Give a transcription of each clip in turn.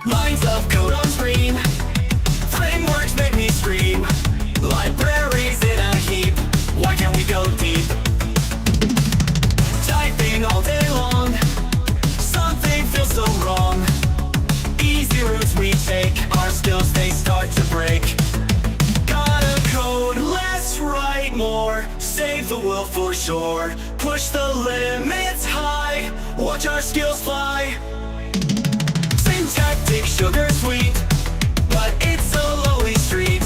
Lines of code on screen, frameworks make me scream. Libraries in a heap, why can't we go deep? Typing all day long, something feels so wrong. Easy routes we take, our skills they start to break. Gotta code, let's write more, save the world for sure. Push the limits high, watch our skills fly. Syntactic sugar sweet, but it's a lonely street.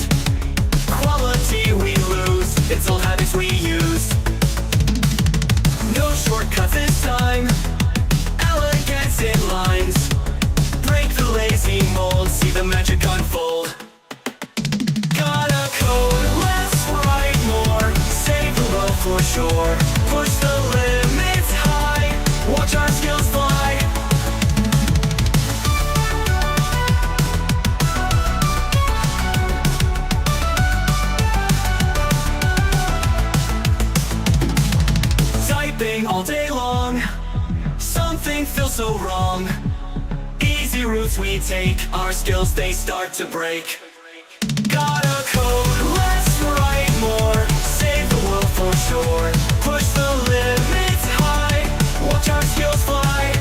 Quality we lose, it's old habits we use. No shortcuts this time, elegance in lines. Break the lazy mold, see the magic unfold. Gotta code, let's write more, save the world for sure. Push the limits high, watch our skills fly. Typing all day long, something feels so wrong. Easy routes we take, our skills they start to break. Gotta code, let's write more, save the world for sure. Push the limits high, watch our skills fly.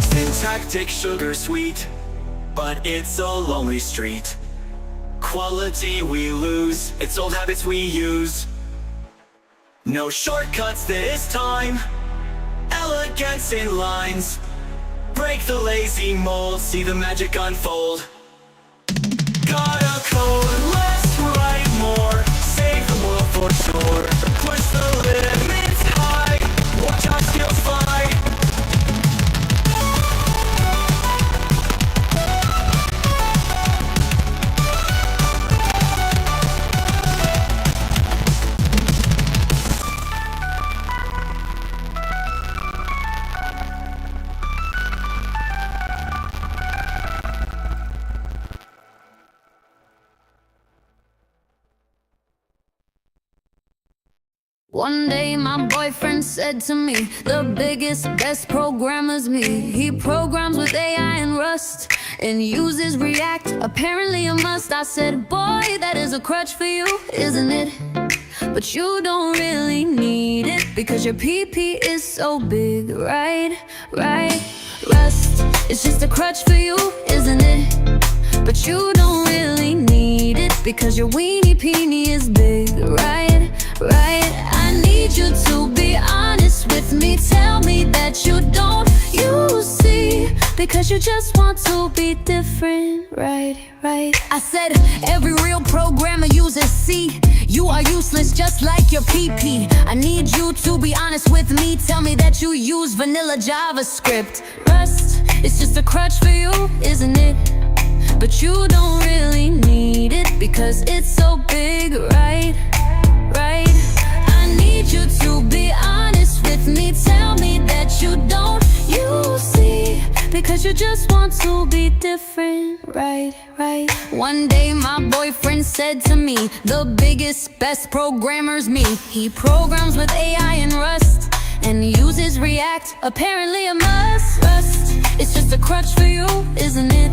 Syntactic sugar sweet, but it's a lonely street. Quality we lose, it's old habits we use. No shortcuts this time, elegance in lines. Break the lazy mold, see the magic unfold. Gotta code, let's write more, save the world for sure. Push the limits high, watch our skills fly. One day my boyfriend said to me, the biggest, best programmer's me. He programs with AI and Rust and uses React, apparently a must. I said, boy, that is a crutch for you, isn't it? But you don't really need it, because your PP is so big, right? Rust, it's just a crutch for you, isn't it? But you don't really need it, because your weenie peenie is big, right? I need you to be honest with me. Tell me that you don't use C, because you just want to be different, right? I said every real programmer uses C. You are useless just like your PP. I need you to be honest with me. Tell me that you use vanilla JavaScript. Rust, it's just a crutch for you, isn't it? But you don't really need it, because it's so big, right? I need you to be honest with me. Tell me that you don't use C, because you just want to be different, right? One day my boyfriend said to me, the biggest, best programmer's me. He programs with AI and Rust and uses React, apparently a must. Rust, it's just a crutch for you, isn't it?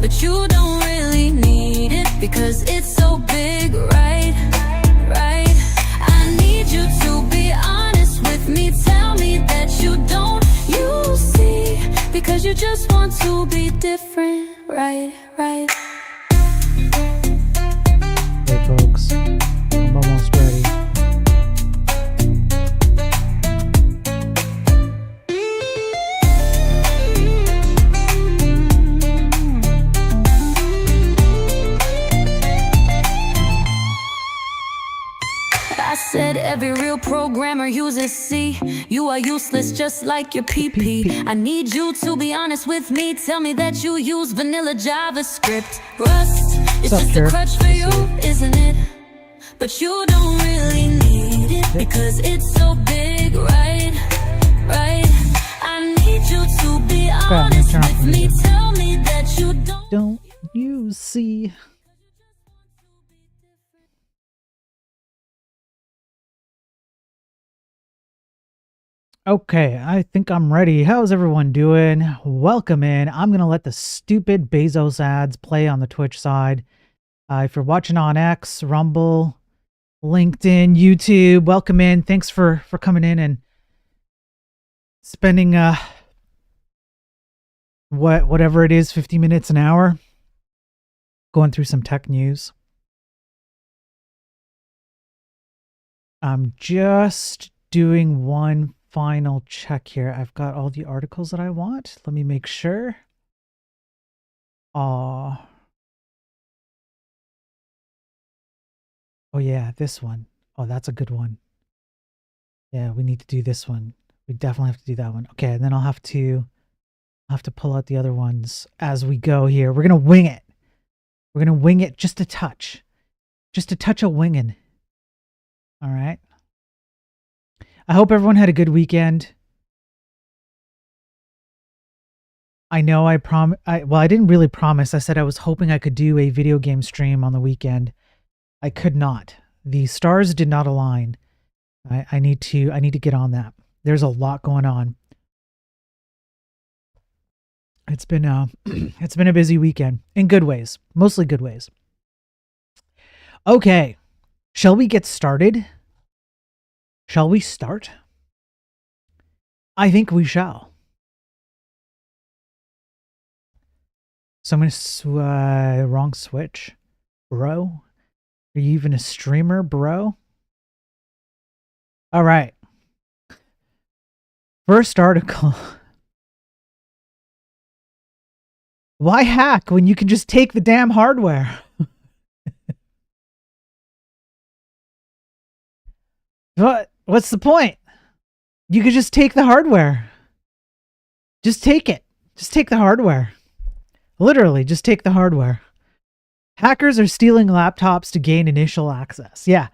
But you don't really need it, because it's so big, right? I need you to be honest with me. Tell me that you don't use C, because you just want to be different, right? Hey folks, I'm almost ready. I said every real programmer uses C. You are useless just like your PP. I need you to be honest with me. Tell me that you use vanilla JavaScript. Rust, it's just a crutch for you, isn't it? But you don't really need it, because it's so big, right? I need you to be honest with me. Tell me that you don't use C. Okay, I think I'm ready. How's everyone doing? Welcome in. I'm going to let the stupid Bezos ads play on the Twitch side. If you're watching on X, Rumble, LinkedIn, YouTube, welcome in. Thanks for coming in and spending whatever it is, 50 minutes an hour going through some tech news. I'm just doing one final check here. I've got all the articles that I want. Let me make sure. Oh yeah, this one. Oh, that's a good one. Yeah, we need to do this one. We definitely have to do that one. Okay, and then I'll have to pull out the other ones as we go here. We're gonna wing it. We're gonna wing it just a touch. Just a touch of winging. All right. I hope everyone had a good weekend. I know I didn't really promise. I said I was hoping I could do a video game stream on the weekend. I could not. The stars did not align. I need to get on that. There's a lot going on. It's been it's been a busy weekend in good ways, mostly good ways. Okay. Shall we get started? Shall we start? I think we shall. So I'm going to wrong switch. Bro? Are you even a streamer, bro? All right. First article. Why hack when you can just take the damn hardware? What's the point? You could just take the hardware. Just take it. Just take the hardware. Literally, just take the hardware. Hackers are stealing laptops to gain initial access. Yeah.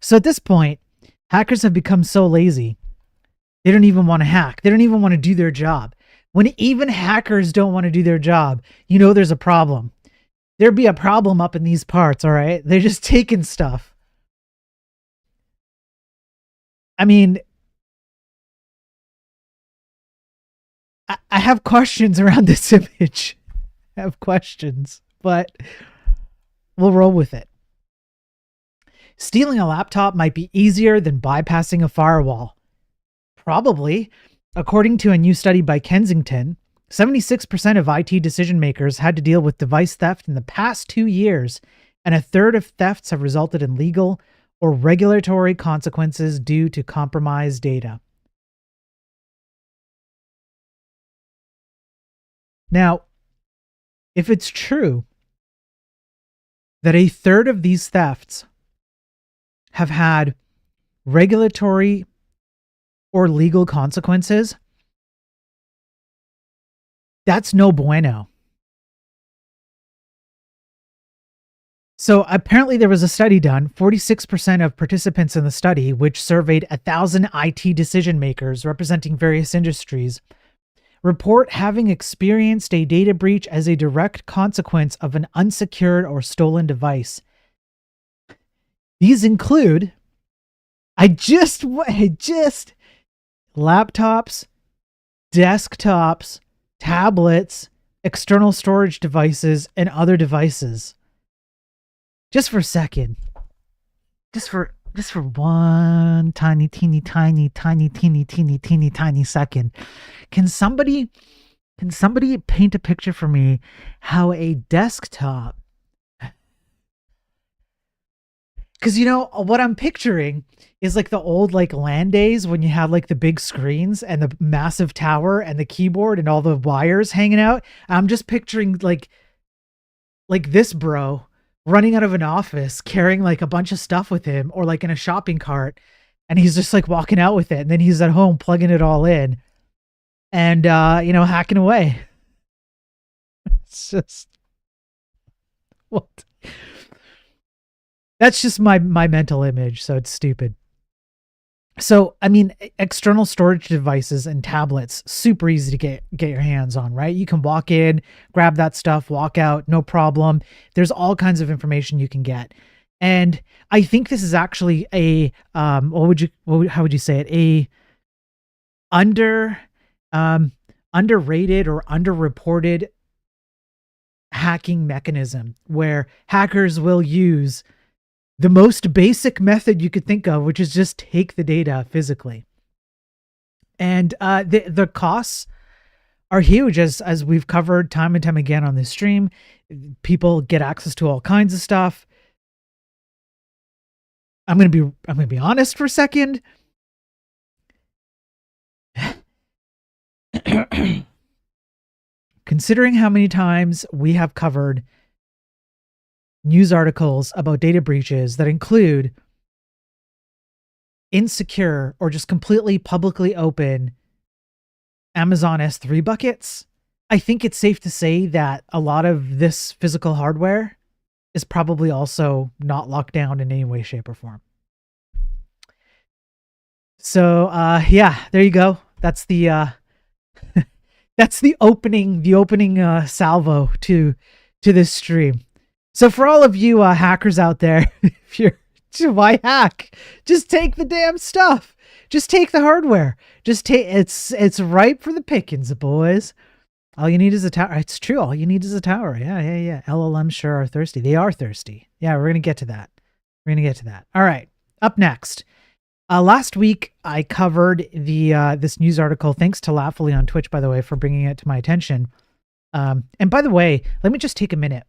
So at this point, hackers have become so lazy, they don't even want to hack. They don't even want to do their job. When even hackers don't want to do their job, you know there's a problem. There'd be a problem up in these parts, all right? They're just taking stuff. I mean, I have questions around this image. I have questions, but we'll roll with it. Stealing a laptop might be easier than bypassing a firewall. Probably. According to a new study by Kensington, 76% of IT decision makers had to deal with device theft in the past 2 years, and a third of thefts have resulted in legal or regulatory consequences due to compromised data. Now, if it's true that a third of these thefts have had regulatory or legal consequences, that's no bueno. So apparently there was a study done. 46% of participants in the study, which surveyed 1,000 IT decision makers representing various industries, report having experienced a data breach as a direct consequence of an unsecured or stolen device. These include, laptops, desktops, tablets, external storage devices, and other devices. Just for a second. Just for one tiny second. Can somebody paint a picture for me how a desktop, because you know what I'm picturing is like the old like LAN days when you had like the big screens and the massive tower and the keyboard and all the wires hanging out. I'm just picturing like this bro running out of an office carrying like a bunch of stuff with him, or like in a shopping cart, and he's just like walking out with it, and then he's at home plugging it all in and hacking away. It's just what? That's just my mental image, so it's stupid. So, I mean, external storage devices and tablets, super easy to get your hands on, right? You can walk in, grab that stuff, walk out, no problem. There's all kinds of information you can get. And I think this is actually a, how would you say it? under underrated or underreported hacking mechanism where hackers will use the most basic method you could think of, which is just take the data physically. And the costs are huge, as we've covered time and time again on this stream. People get access to all kinds of stuff. I'm gonna be honest for a second. Considering how many times we have covered news articles about data breaches that include insecure or just completely publicly open Amazon S3 buckets, I think it's safe to say that a lot of this physical hardware is probably also not locked down in any way, shape, or form. So yeah, there you go. That's the that's the opening salvo to this stream. So for all of you hackers out there, if you're, why hack? Just take the damn stuff. Just take the hardware. Just take it's ripe for the pickings, boys. All you need is a tower. It's true. All you need is a tower. Yeah. LLMs sure are thirsty. They are thirsty. Yeah, we're gonna get to that. All right. Up next. Last week I covered the this news article. Thanks to Laughfully on Twitch, by the way, for bringing it to my attention. And by the way, let me just take a minute,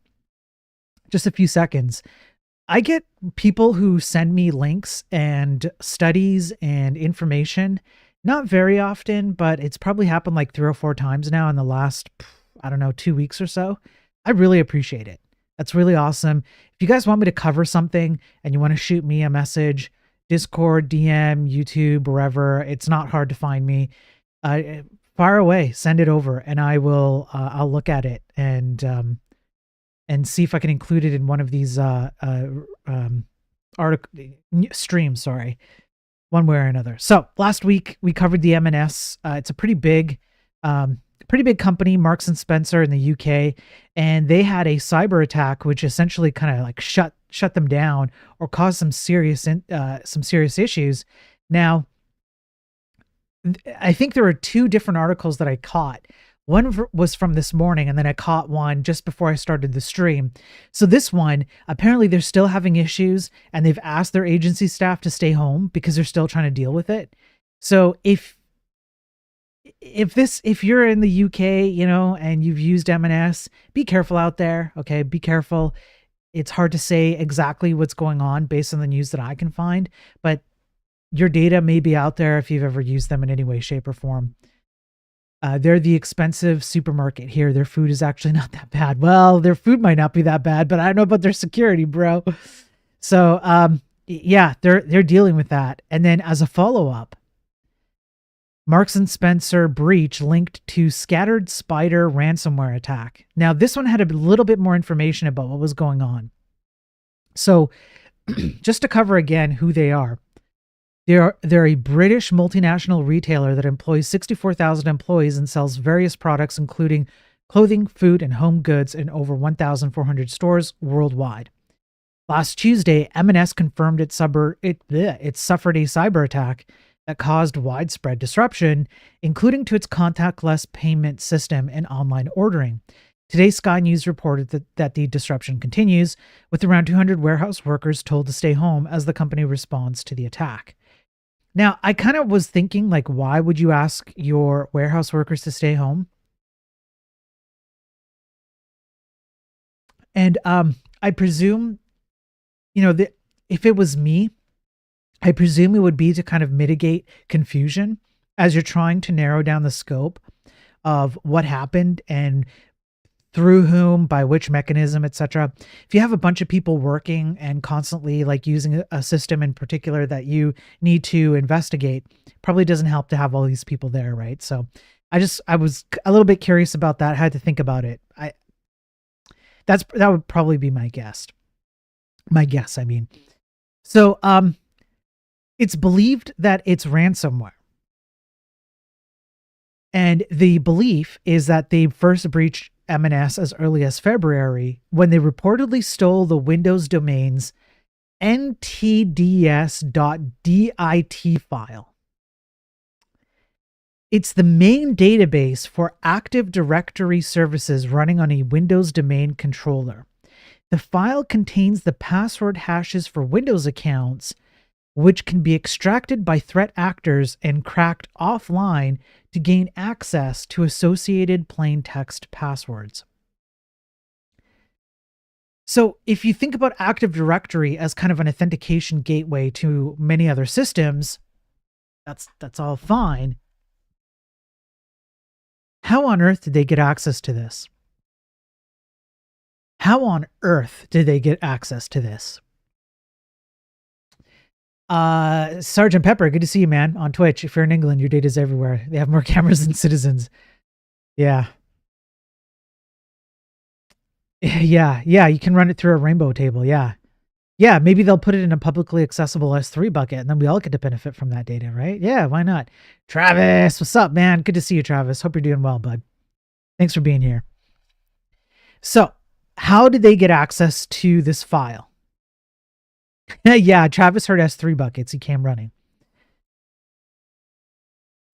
just a few seconds. I get people who send me links and studies and information, not very often, but it's probably happened like 3 or 4 times now in the last, I don't know, 2 weeks or so. I really appreciate it. That's really awesome. If you guys want me to cover something and you want to shoot me a message, Discord, DM, YouTube, wherever, it's not hard to find me. Fire away, send it over, and I will. I'll look at it and see if I can include it in one of these streams. Sorry, one way or another. So last week we covered the M&S. It's a pretty big company, Marks and Spencer in the UK, and they had a cyber attack which essentially kind of like shut them down or caused some serious issues. Now, I think there were 2 different articles that I caught. One was from this morning, and then I caught one just before I started the stream. So this one, apparently they're still having issues, and they've asked their agency staff to stay home because they're still trying to deal with it. So if you're in the UK, and you've used M&S, be careful out there. Okay, be careful. It's hard to say exactly what's going on based on the news that I can find, but your data may be out there if you've ever used them in any way, shape, or form. They're the expensive supermarket here. Their food is actually not that bad. Well, their food might not be that bad, but I don't know about their security, bro. So, yeah, they're dealing with that. And then as a follow-up, Marks and Spencer breach linked to Scattered Spider ransomware attack. Now, this one had a little bit more information about what was going on. So, just to cover again who they are. They're a British multinational retailer that employs 64,000 employees and sells various products, including clothing, food, and home goods in over 1,400 stores worldwide. Last Tuesday, M&S confirmed it suffered a cyber attack that caused widespread disruption, including to its contactless payment system and online ordering. Today, Sky News reported that the disruption continues, with around 200 warehouse workers told to stay home as the company responds to the attack. Now, I kind of was thinking, like, why would you ask your warehouse workers to stay home? And I presume, if it was me, I presume it would be to kind of mitigate confusion as you're trying to narrow down the scope of what happened and through whom, by which mechanism, etc. If you have a bunch of people working and constantly like using a system in particular that you need to investigate, probably doesn't help to have all these people there, right? So I was a little bit curious about that. I had to think about it. That would probably be my guess. I mean. So it's believed that it's ransomware. And the belief is that they first breached M&S as early as February when they reportedly stole the Windows domains ntds.dit file. It's the main database for Active Directory services running on a Windows domain controller. The file contains the password hashes for Windows accounts, which can be extracted by threat actors and cracked offline to gain access to associated plain text passwords. So if you think about Active Directory as kind of an authentication gateway to many other systems, that's all fine. How on earth did they get access to this? How on earth did they get access to this? Sergeant Pepper, good to see you, man, on Twitch. If you're in England, your data's everywhere. They have more cameras than citizens. Yeah. Yeah, you can run it through a rainbow table, yeah. Yeah, maybe they'll put it in a publicly accessible S3 bucket, and then we all get to benefit from that data, right? Yeah, why not? Travis, what's up, man? Good to see you, Travis. Hope you're doing well, bud. Thanks for being here. So, how did they get access to this file? Yeah, Travis heard S3 buckets. He came running.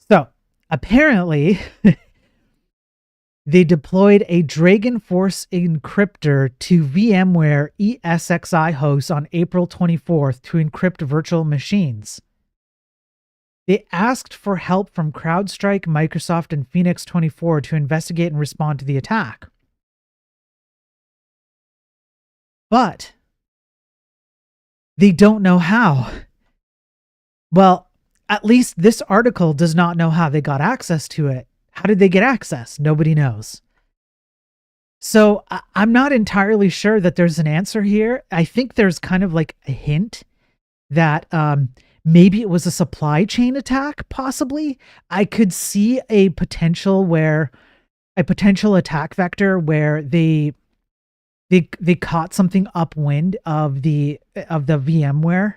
So, apparently, they deployed a Dragonforce encryptor to VMware ESXi hosts on April 24th to encrypt virtual machines. They asked for help from CrowdStrike, Microsoft, and Phoenix 24 to investigate and respond to the attack. But they don't know how. Well, at least this article does not know how they got access to it. How did they get access? Nobody knows. So I'm not entirely sure that there's an answer here. I think there's kind of like a hint that maybe it was a supply chain attack, possibly. I could see a potential attack vector where they caught something upwind of the VMware,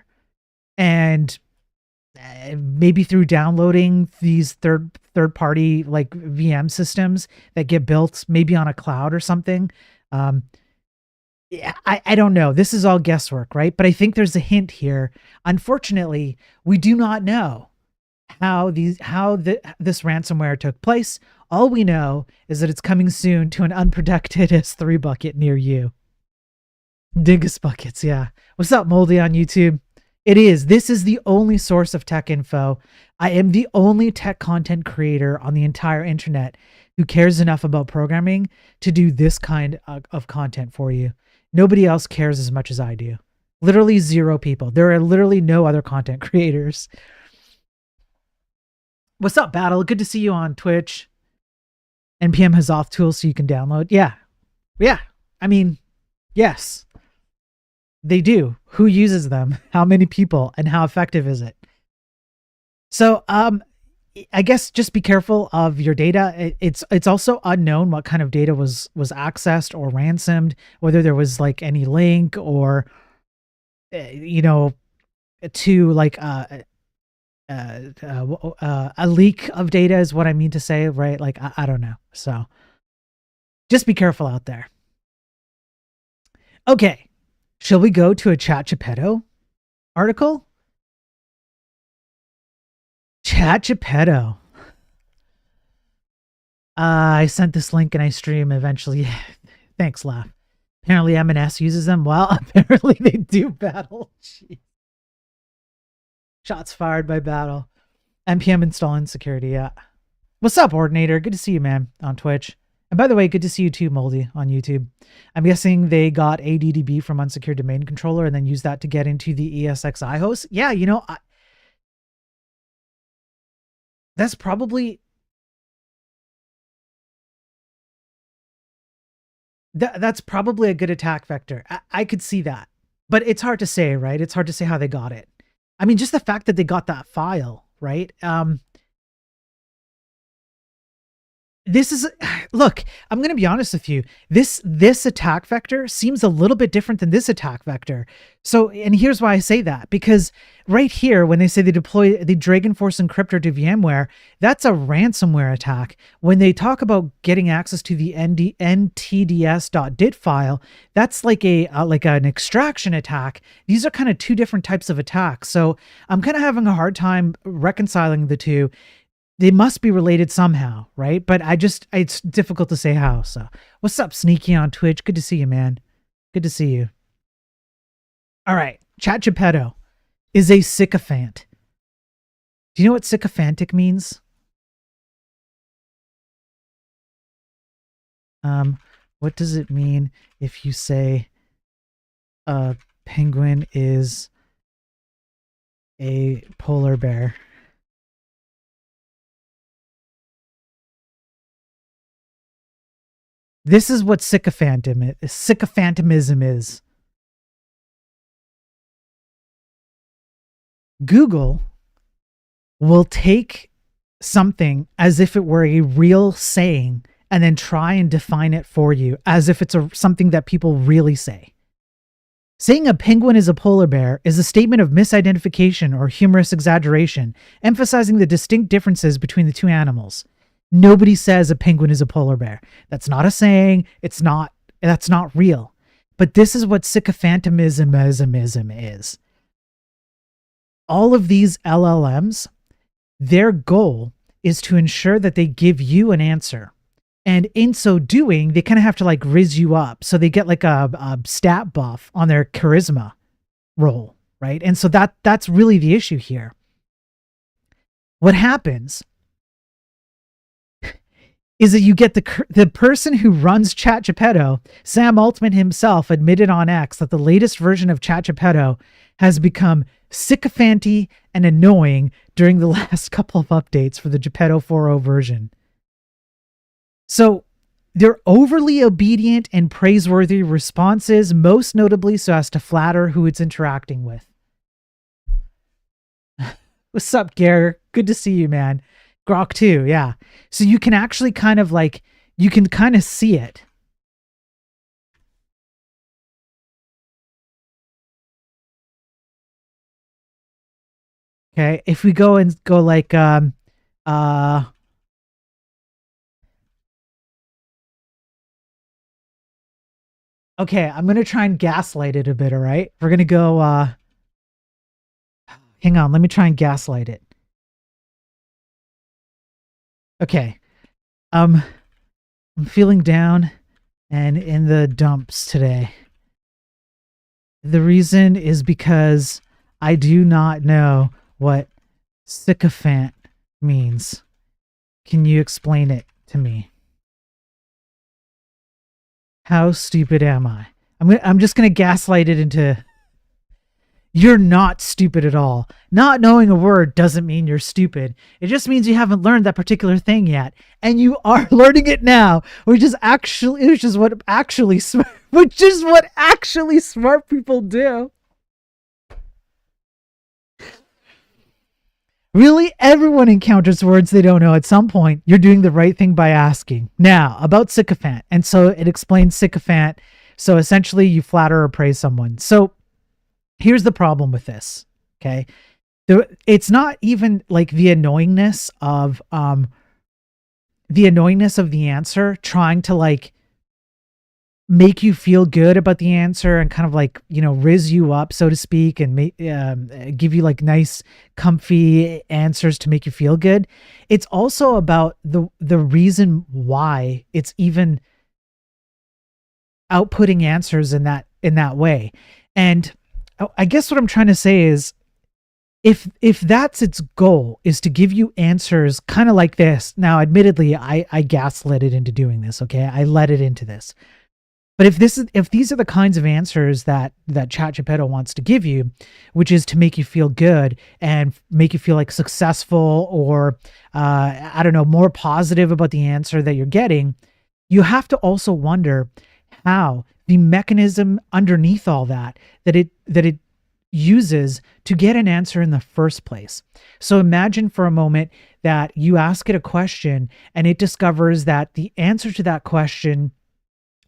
and maybe through downloading these third party like VM systems that get built maybe on a cloud or something. Yeah, I don't know. This is all guesswork, right? But I think there's a hint here. Unfortunately, we do not know how this ransomware took place. All we know is that it's coming soon to an unprotected S3 bucket near you. Dingus buckets, yeah. What's up, Moldy on YouTube? It is. This is the only source of tech info. I am the only tech content creator on the entire internet who cares enough about programming to do this kind of content for you. Nobody else cares as much as I do. Literally 0 people. There are literally no other content creators. What's up, Battle? Good to see you on Twitch. NPM has auth tools so you can download. Yeah. I mean, yes. They do. Who uses them? How many people? And how effective is it? So, I guess just be careful of your data. It's also unknown what kind of data was accessed or ransomed, whether there was like any link or, to like a leak of data is what I mean to say, right? Like, I don't know. So just be careful out there. Okay. Shall we go to a Chat Geppetto article? Chat Geppetto. I sent this link and I stream eventually. Thanks, Laugh. Apparently M&S uses them. Well, apparently they do, Battle. Jeez. Shots fired by Battle. NPM installing security, yeah. What's up, Ordinator? Good to see you, man, on Twitch. And by the way, good to see you too, Moldy, on YouTube. I'm guessing they got ADDB from Unsecured Domain Controller and then used that to get into the ESXi host. Yeah, that's probably... That's probably a good attack vector. I could see that. But it's hard to say, right? It's hard to say how they got it. I mean, just the fact that they got that file, right? This is, look, I'm going to be honest with you. This attack vector seems a little bit different than this attack vector. So, and here's why I say that, because right here, when they say they deploy the Dragonforce encryptor to VMware, that's a ransomware attack. When they talk about getting access to the ntds.dit file, that's like an extraction attack. These are kind of two different types of attacks. So I'm kind of having a hard time reconciling the two. they must be related somehow, right? But it's difficult to say how. So what's up, Sneaky on Twitch? Good to see you, man. Good to see you. All right. Chat Geppetto is a sycophant. Do you know what sycophantic means? What does it mean if you say a penguin is a polar bear? This is what sycophantism is. Google will take something as if it were a real saying and then try and define it for you as if it's something that people really say. Saying a penguin is a polar bear is a statement of misidentification or humorous exaggeration, emphasizing the distinct differences between the two animals. Nobody says a penguin is a polar bear. That's not a saying. That's not real. But this is what sycophantism is. All of these LLMs, their goal is to ensure that they give you an answer. And in so doing, they kind of have to like rizz you up. So they get like a stat buff on their charisma roll, right? And so that's really the issue here. What happens is that you get the person who runs Chat Geppetto, Sam Altman himself, admitted on X that the latest version of Chat Geppetto has become sycophanty and annoying during the last couple of updates for the Geppetto 4.0 version. So they're overly obedient and praiseworthy responses, most notably so as to flatter who it's interacting with. What's up, Gare? Good to see you, man. Grok too, yeah. So you can actually kind of like, you can kind of see it. Okay, if we go like, okay, I'm going to try and gaslight it a bit, all right? We're going to go, hang on, let me try and gaslight it. Okay. I'm feeling down and in the dumps today. The reason is because I do not know what sycophant means. Can you explain it to me? How stupid am I? I'm just going to gaslight it into... You're not stupid at all. Not knowing a word doesn't mean you're stupid. It just means you haven't learned that particular thing yet. And you are learning it now, which is what actually smart people do. Really, everyone encounters words they don't know at some point. You're doing the right thing by asking. Now, about sycophant. And so it explains sycophant. So essentially you flatter or praise someone. So here's the problem with this, okay? It's not even like the annoyingness of the answer trying to like make you feel good about the answer and kind of like, you know, rizz you up, so to speak, and give you like nice, comfy answers to make you feel good. It's also about the reason why it's even outputting answers in that way. And I guess what I'm trying to say is if that's its goal, is to give you answers kind of like this. Now, admittedly, I gaslit it into doing this, okay? I let it into this. But if these are the kinds of answers that Chat Geppetto wants to give you, which is to make you feel good and make you feel like successful or, I don't know, more positive about the answer that you're getting, you have to also wonder how the mechanism underneath all that it uses to get an answer in the first place. So imagine for a moment that you ask it a question and it discovers that the answer to that question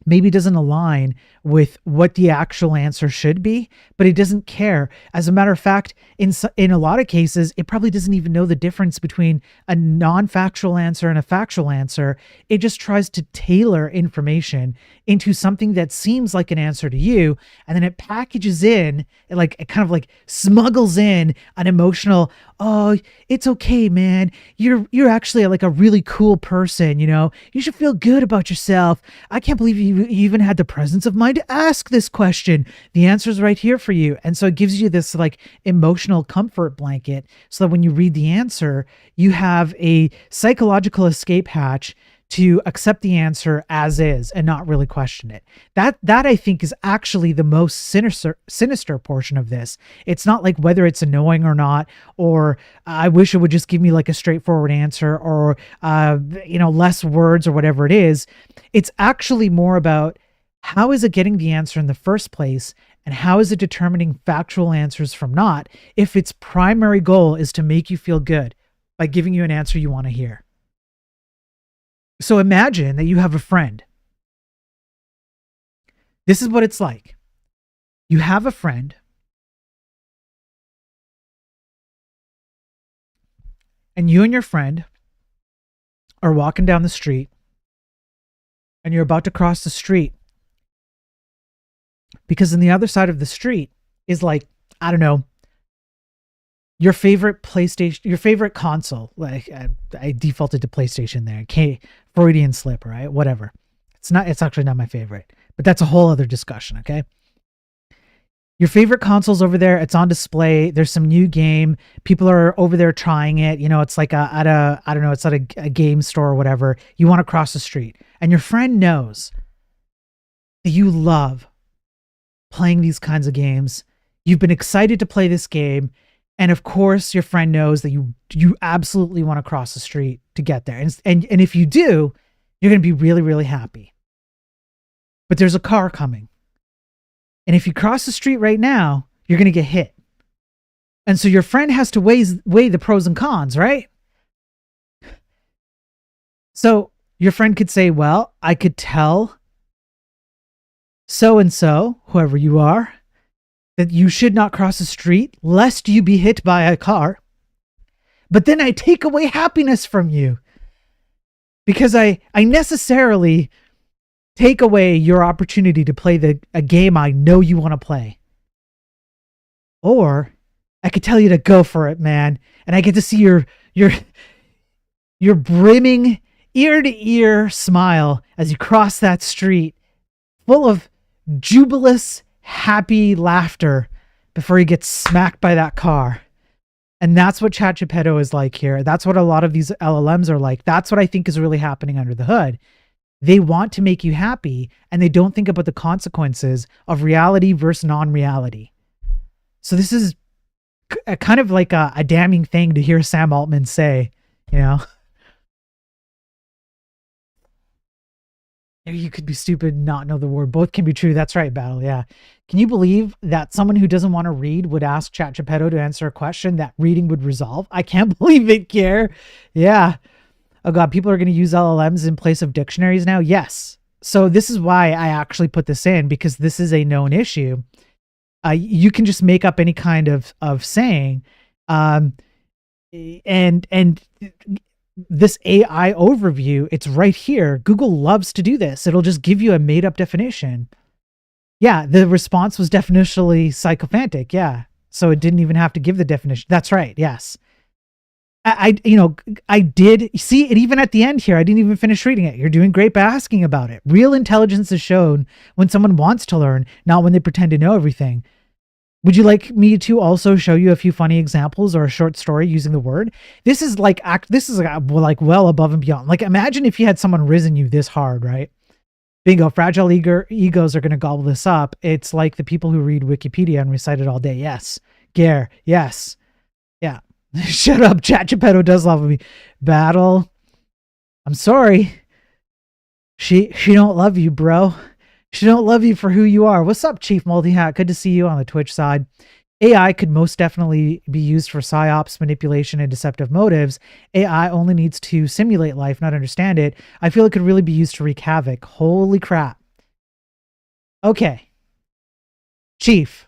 maybe doesn't align with what the actual answer should be, but it doesn't care. As a matter of fact, in a lot of cases, it probably doesn't even know the difference between a non-factual answer and a factual answer. It just tries to tailor information into something that seems like an answer to you, and then it packages in, it kind of like smuggles in an emotional, oh, it's okay, man. You're actually like a really cool person, you know. You should feel good about yourself. I can't believe you even had the presence of mind to ask this question. The answer's right here for you. And so it gives you this like emotional comfort blanket so that when you read the answer, you have a psychological escape hatch to accept the answer as is and not really question it. That I think is actually the most sinister portion of this. It's not like whether it's annoying or not, or I wish it would just give me like a straightforward answer, or less words or whatever it is. It's actually more about how is it getting the answer in the first place, and how is it determining factual answers from not, if its primary goal is to make you feel good by giving you an answer you want to hear. So imagine that you have a friend. This is what it's like. You have a friend, and you and your friend are walking down the street, and you're about to cross the street, because on the other side of the street is like, I don't know, your favorite PlayStation, your favorite console. Like I defaulted to PlayStation there. Okay, Freudian slip, right? Whatever. It's actually not my favorite, but that's a whole other discussion. Okay. Your favorite console's over there. It's on display. There's some new game. People are over there trying it. You know, it's like it's at a game store or whatever. You want to cross the street, and your friend knows that you love playing these kinds of games. You've been excited to play this game. And of course, your friend knows that you absolutely want to cross the street to get there. And if you do, you're going to be really, really happy. But there's a car coming. And if you cross the street right now, you're going to get hit. And so your friend has to weigh the pros and cons, right? So your friend could say, well, I could tell so-and-so, whoever you are, that you should not cross the street lest you be hit by a car. But then I take away happiness from you because I necessarily take away your opportunity to play a game I know you want to play. Or I could tell you to go for it, man. And I get to see your brimming ear-to-ear smile as you cross that street full of jubilous, happy laughter before he gets smacked by that car. And that's what ChatGPT is like here. That's what a lot of these LLMs are like. That's what I think is really happening under the hood. They want to make you happy, and they don't think about the consequences of reality versus non-reality. So this is a kind of like a damning thing to hear Sam Altman say, you know. You could be stupid and not know the word. Both can be true. That's right, Battle. Yeah. Can you believe that someone who doesn't want to read would ask ChatGPT to answer a question that reading would resolve? I can't believe it, Kier. Yeah. Oh God, people are going to use LLMs in place of dictionaries now? Yes. So this is why I actually put this in, because this is a known issue. You can just make up any kind of saying. And this AI overview, it's right here. Google loves to do this. It'll just give you a made up definition. Yeah, the response was definitionally sycophantic. Yeah. So it didn't even have to give the definition. That's right. Yes. I did see it even at the end here. I didn't even finish reading it. You're doing great by asking about it. Real intelligence is shown when someone wants to learn, not when they pretend to know everything. Would you like me to also show you a few funny examples or a short story using the word? This is like well above and beyond. Like, imagine if you had someone risen you this hard, right? Bingo, fragile egos are going to gobble this up. It's like the people who read Wikipedia and recite it all day. Yes. Gare. Yes. Yeah. Shut up. ChatGPT does love me. Battle. I'm sorry. She don't love you, bro. She don't love you for who you are. What's up, Chief Multi-Hat? Good to see you on the Twitch side. AI could most definitely be used for psyops, manipulation, and deceptive motives. AI only needs to simulate life, not understand it. I feel it could really be used to wreak havoc. Holy crap. Okay. Chief,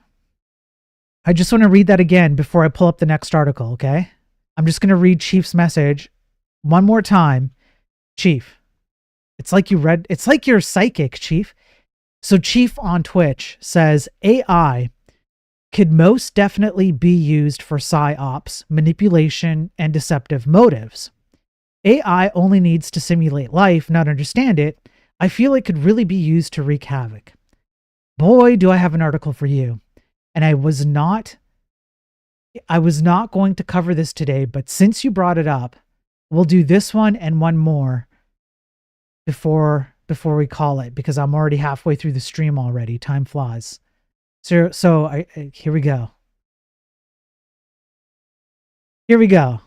I just want to read that again before I pull up the next article, okay? I'm just going to read Chief's message one more time. Chief, it's like you're psychic, Chief. So Chief on Twitch says AI could most definitely be used for psyops, manipulation, and deceptive motives. AI only needs to simulate life, not understand it. I feel it could really be used to wreak havoc. Boy, do I have an article for you. And I was not going to cover this today, but since you brought it up, we'll do this one and one more before we call it, because I'm already halfway through the stream already. Time flies. So here we go. Here we go.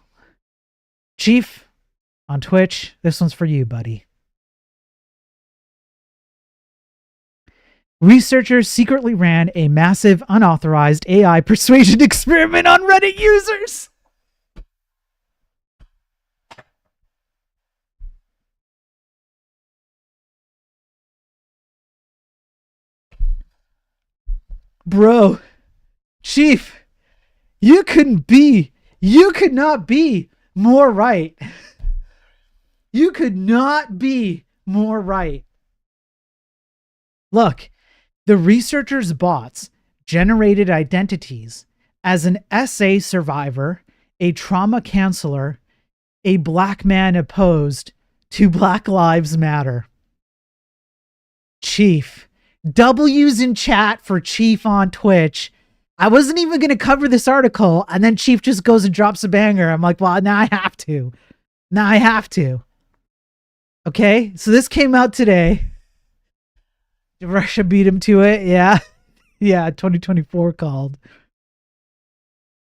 Chief on Twitch, this one's for you, buddy. Researchers secretly ran a massive unauthorized AI persuasion experiment on Reddit users. Bro, Chief, you could not be more right. You could not be more right. Look, the researchers' bots generated identities as an SA survivor, a trauma counselor, a black man opposed to Black Lives Matter. Chief. W's in chat for Chief on Twitch. I wasn't even going to cover this article, and then Chief just goes and drops a banger. I'm like, well, now I have to. Okay, so this came out today. Russia beat him to it, yeah. Yeah, 2024 called.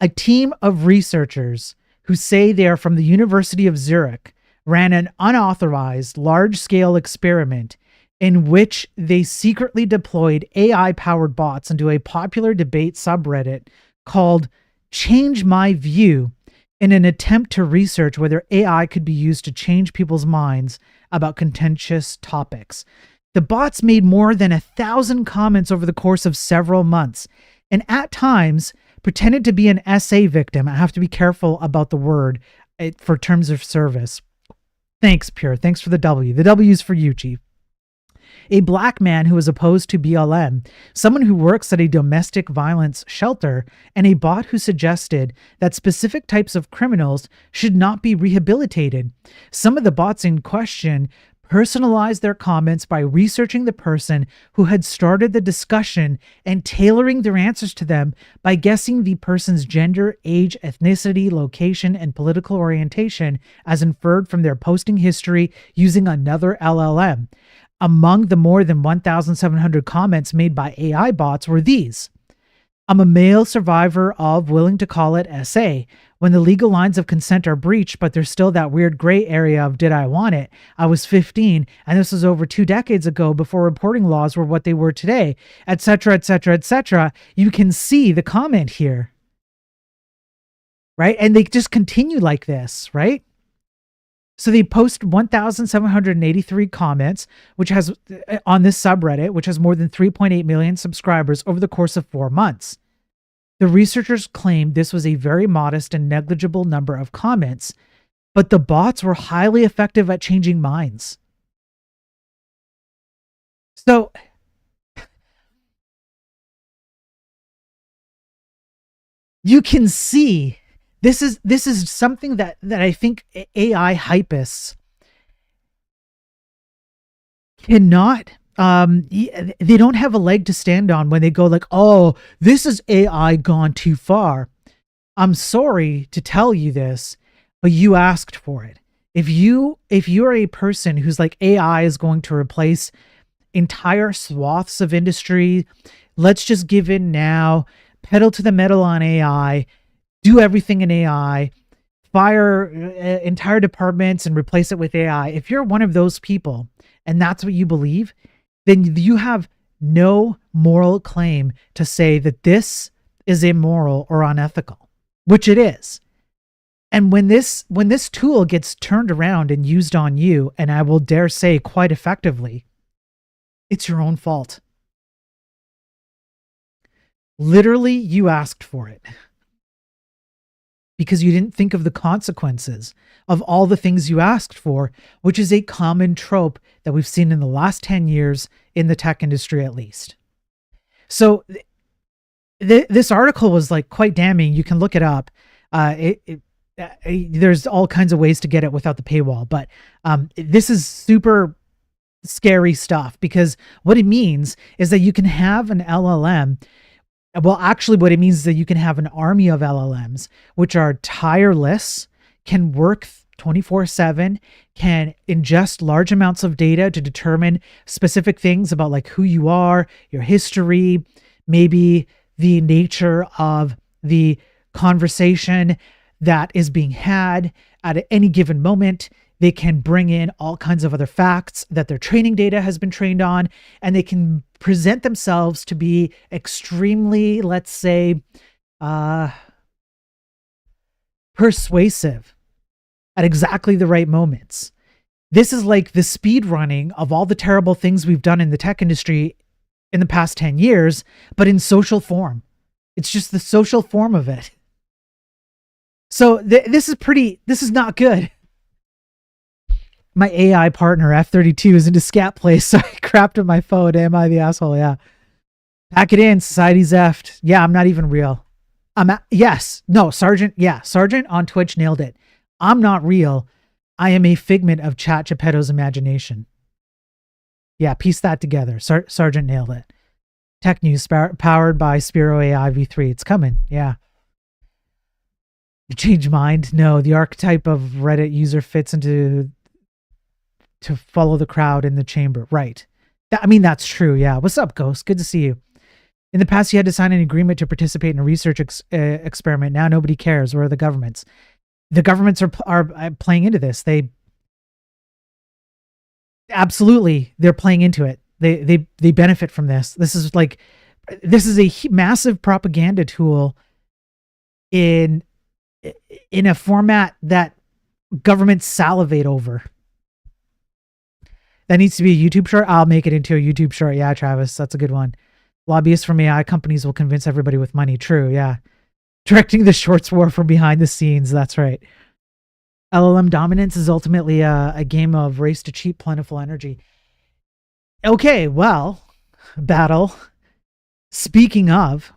A team of researchers who say they are from the University of Zurich ran an unauthorized large-scale experiment in which they secretly deployed AI-powered bots into a popular debate subreddit called Change My View in an attempt to research whether AI could be used to change people's minds about contentious topics. The bots made more than 1,000 comments over the course of several months, and at times pretended to be an SA victim. I have to be careful about the word for terms of service. Thanks, Pure. Thanks for the W. The W's for you, Chief. A black man who is opposed to BLM, someone who works at a domestic violence shelter, and a bot who suggested that specific types of criminals should not be rehabilitated. Some of the bots in question personalized their comments by researching the person who had started the discussion and tailoring their answers to them by guessing the person's gender, age, ethnicity, location, and political orientation as inferred from their posting history using another LLM. Among the more than 1,700 comments made by AI bots were these. I'm a male survivor of willing to call it SA. When the legal lines of consent are breached, but there's still that weird gray area of did I want it? I was 15, and this was over 2 decades ago before reporting laws were what they were today, etc., etc., etc. You can see the comment here, right? And they just continue like this, right? So they post 1,783 comments, which has on this subreddit, which has more than 3.8 million subscribers over the course of 4 months. The researchers claimed this was a very modest and negligible number of comments, but the bots were highly effective at changing minds. So you can see this is something that I think AI hypists cannot, they don't have a leg to stand on when they go like, oh, this is AI gone too far. I'm sorry to tell you this, but you asked for it. If you're a person who's like, AI is going to replace entire swaths of industry, let's just give in now, pedal to the metal on AI, do everything in AI, fire entire departments and replace it with AI. If you're one of those people and that's what you believe, then you have no moral claim to say that this is immoral or unethical, which it is. And when this tool gets turned around and used on you, and I will dare say quite effectively, it's your own fault. Literally, you asked for it because you didn't think of the consequences of all the things you asked for, which is a common trope that we've seen in the last 10 years in the tech industry, at least. So this article was like quite damning. You can look it up. There's all kinds of ways to get it without the paywall, but this is super scary stuff, because what it means is that you can have an LLM. Well, actually, what it means is that you can have an army of LLMs, which are tireless, can work 24/7, can ingest large amounts of data to determine specific things about like who you are, your history, maybe the nature of the conversation that is being had at any given moment. They can bring in all kinds of other facts that their training data has been trained on, and they can present themselves to be extremely, let's say, persuasive at exactly the right moments. This is like the speed running of all the terrible things we've done in the tech industry in the past 10 years, but in social form. It's just the social form of it. So this is not good. My AI partner, F32, is into scat plays, so I crapped on my phone. Am I the asshole? Yeah. Pack it in. Society's effed. Yeah, I'm not even real. Sergeant on Twitch nailed it. I'm not real. I am a figment of Chat Geppetto's imagination. Yeah, piece that together. Sergeant nailed it. Tech news powered by Spiro AI V3. It's coming. Yeah. You change mind? No, the archetype of Reddit user fits into to follow the crowd in the chamber. Right. That's true. Yeah. What's up, Ghost? Good to see you. In the past, you had to sign an agreement to participate in a research experiment. Now nobody cares. Where are the governments? The governments are playing into this. They're playing into it. They benefit from this. This is a massive propaganda tool in a format that governments salivate over. That needs to be a YouTube short. I'll make it into a YouTube short. Yeah, Travis, that's a good one. Lobbyists from AI companies will convince everybody with money. True, yeah. Directing the shorts war from behind the scenes. That's right. LLM dominance is ultimately a game of race to cheap, plentiful energy. Okay, well, battle. Speaking of,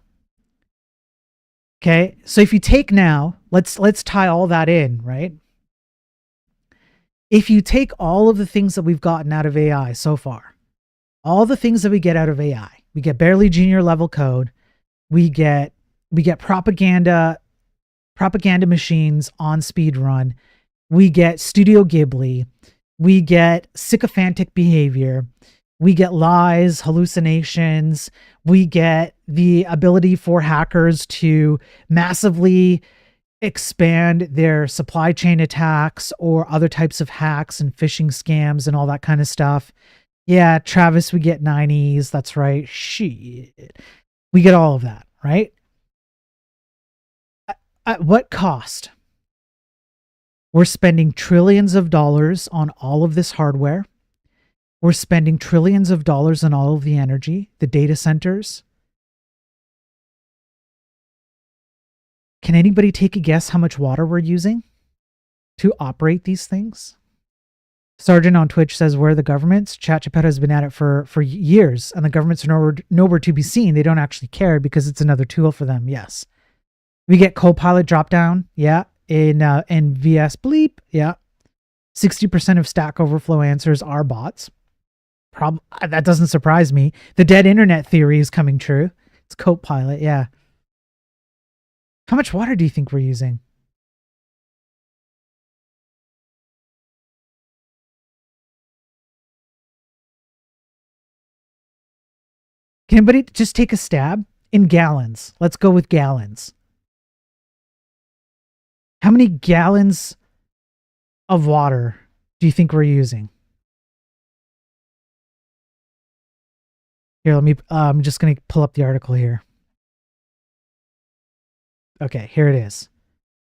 okay, so if you take now, let's tie all that in, right? If you take all of the things that we've gotten out of AI so far, all the things that we get out of AI, we get barely junior level code, we get propaganda machines on speed run, we get Studio Ghibli, we get sycophantic behavior, we get lies, hallucinations, we get the ability for hackers to massively expand their supply chain attacks or other types of hacks and phishing scams and all that kind of stuff. Yeah, Travis, we get 90s. That's right. Shit. We get all of that, right? At what cost? We're spending trillions of dollars on all of this hardware. We're spending trillions of dollars on all of the energy, the data centers. Can anybody take a guess how much water we're using to operate these things? Sergeant on Twitch says, where are the governments? Chat Geppetto has been at it for years, and the governments are nowhere to be seen. They don't actually care because it's another tool for them. Yes. We get Copilot drop down. Yeah. In VS Bleep. Yeah. 60% of Stack Overflow answers are bots. That doesn't surprise me. The dead internet theory is coming true. It's Copilot. Yeah. How much water do you think we're using? Can anybody just take a stab? In gallons. Let's go with gallons. How many gallons of water do you think we're using? Here, I'm just going to pull up the article here. Okay, here it is.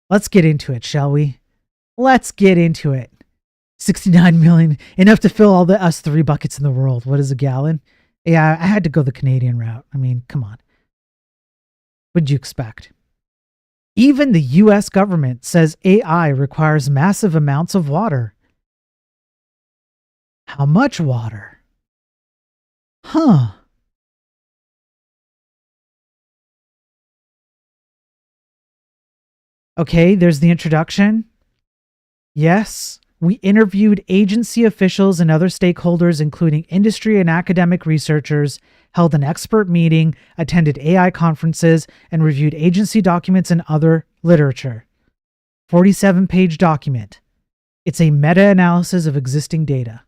Let's get into it, shall we? Let's get into it. 69 million, enough to fill all us 3 buckets in the world. What is a gallon? Yeah, I had to go the Canadian route. I mean, come on. would you expect? Even the US government says AI requires massive amounts of water. How much water? Huh. Okay, there's the introduction. Yes, we interviewed agency officials and other stakeholders, including industry and academic researchers, held an expert meeting, attended AI conferences, and reviewed agency documents and other literature. 47-page document. It's a meta-analysis of existing data.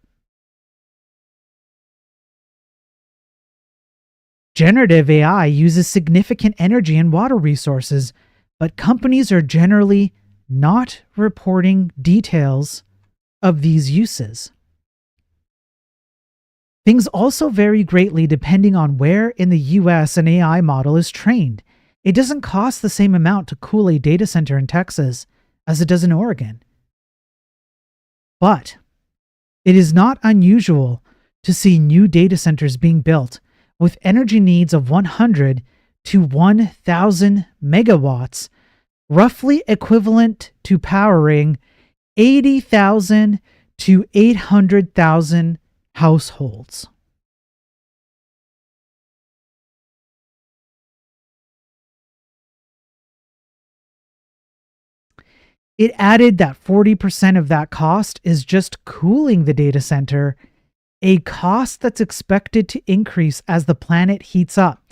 Generative AI uses significant energy and water resources, but companies are generally not reporting details of these uses. Things also vary greatly depending on where in the US an AI model is trained. It doesn't cost the same amount to cool a data center in Texas as it does in Oregon. But it is not unusual to see new data centers being built with energy needs of 100 to 1,000 megawatts, roughly equivalent to powering 80,000 to 800,000 households. It added that 40% of that cost is just cooling the data center, a cost that's expected to increase as the planet heats up.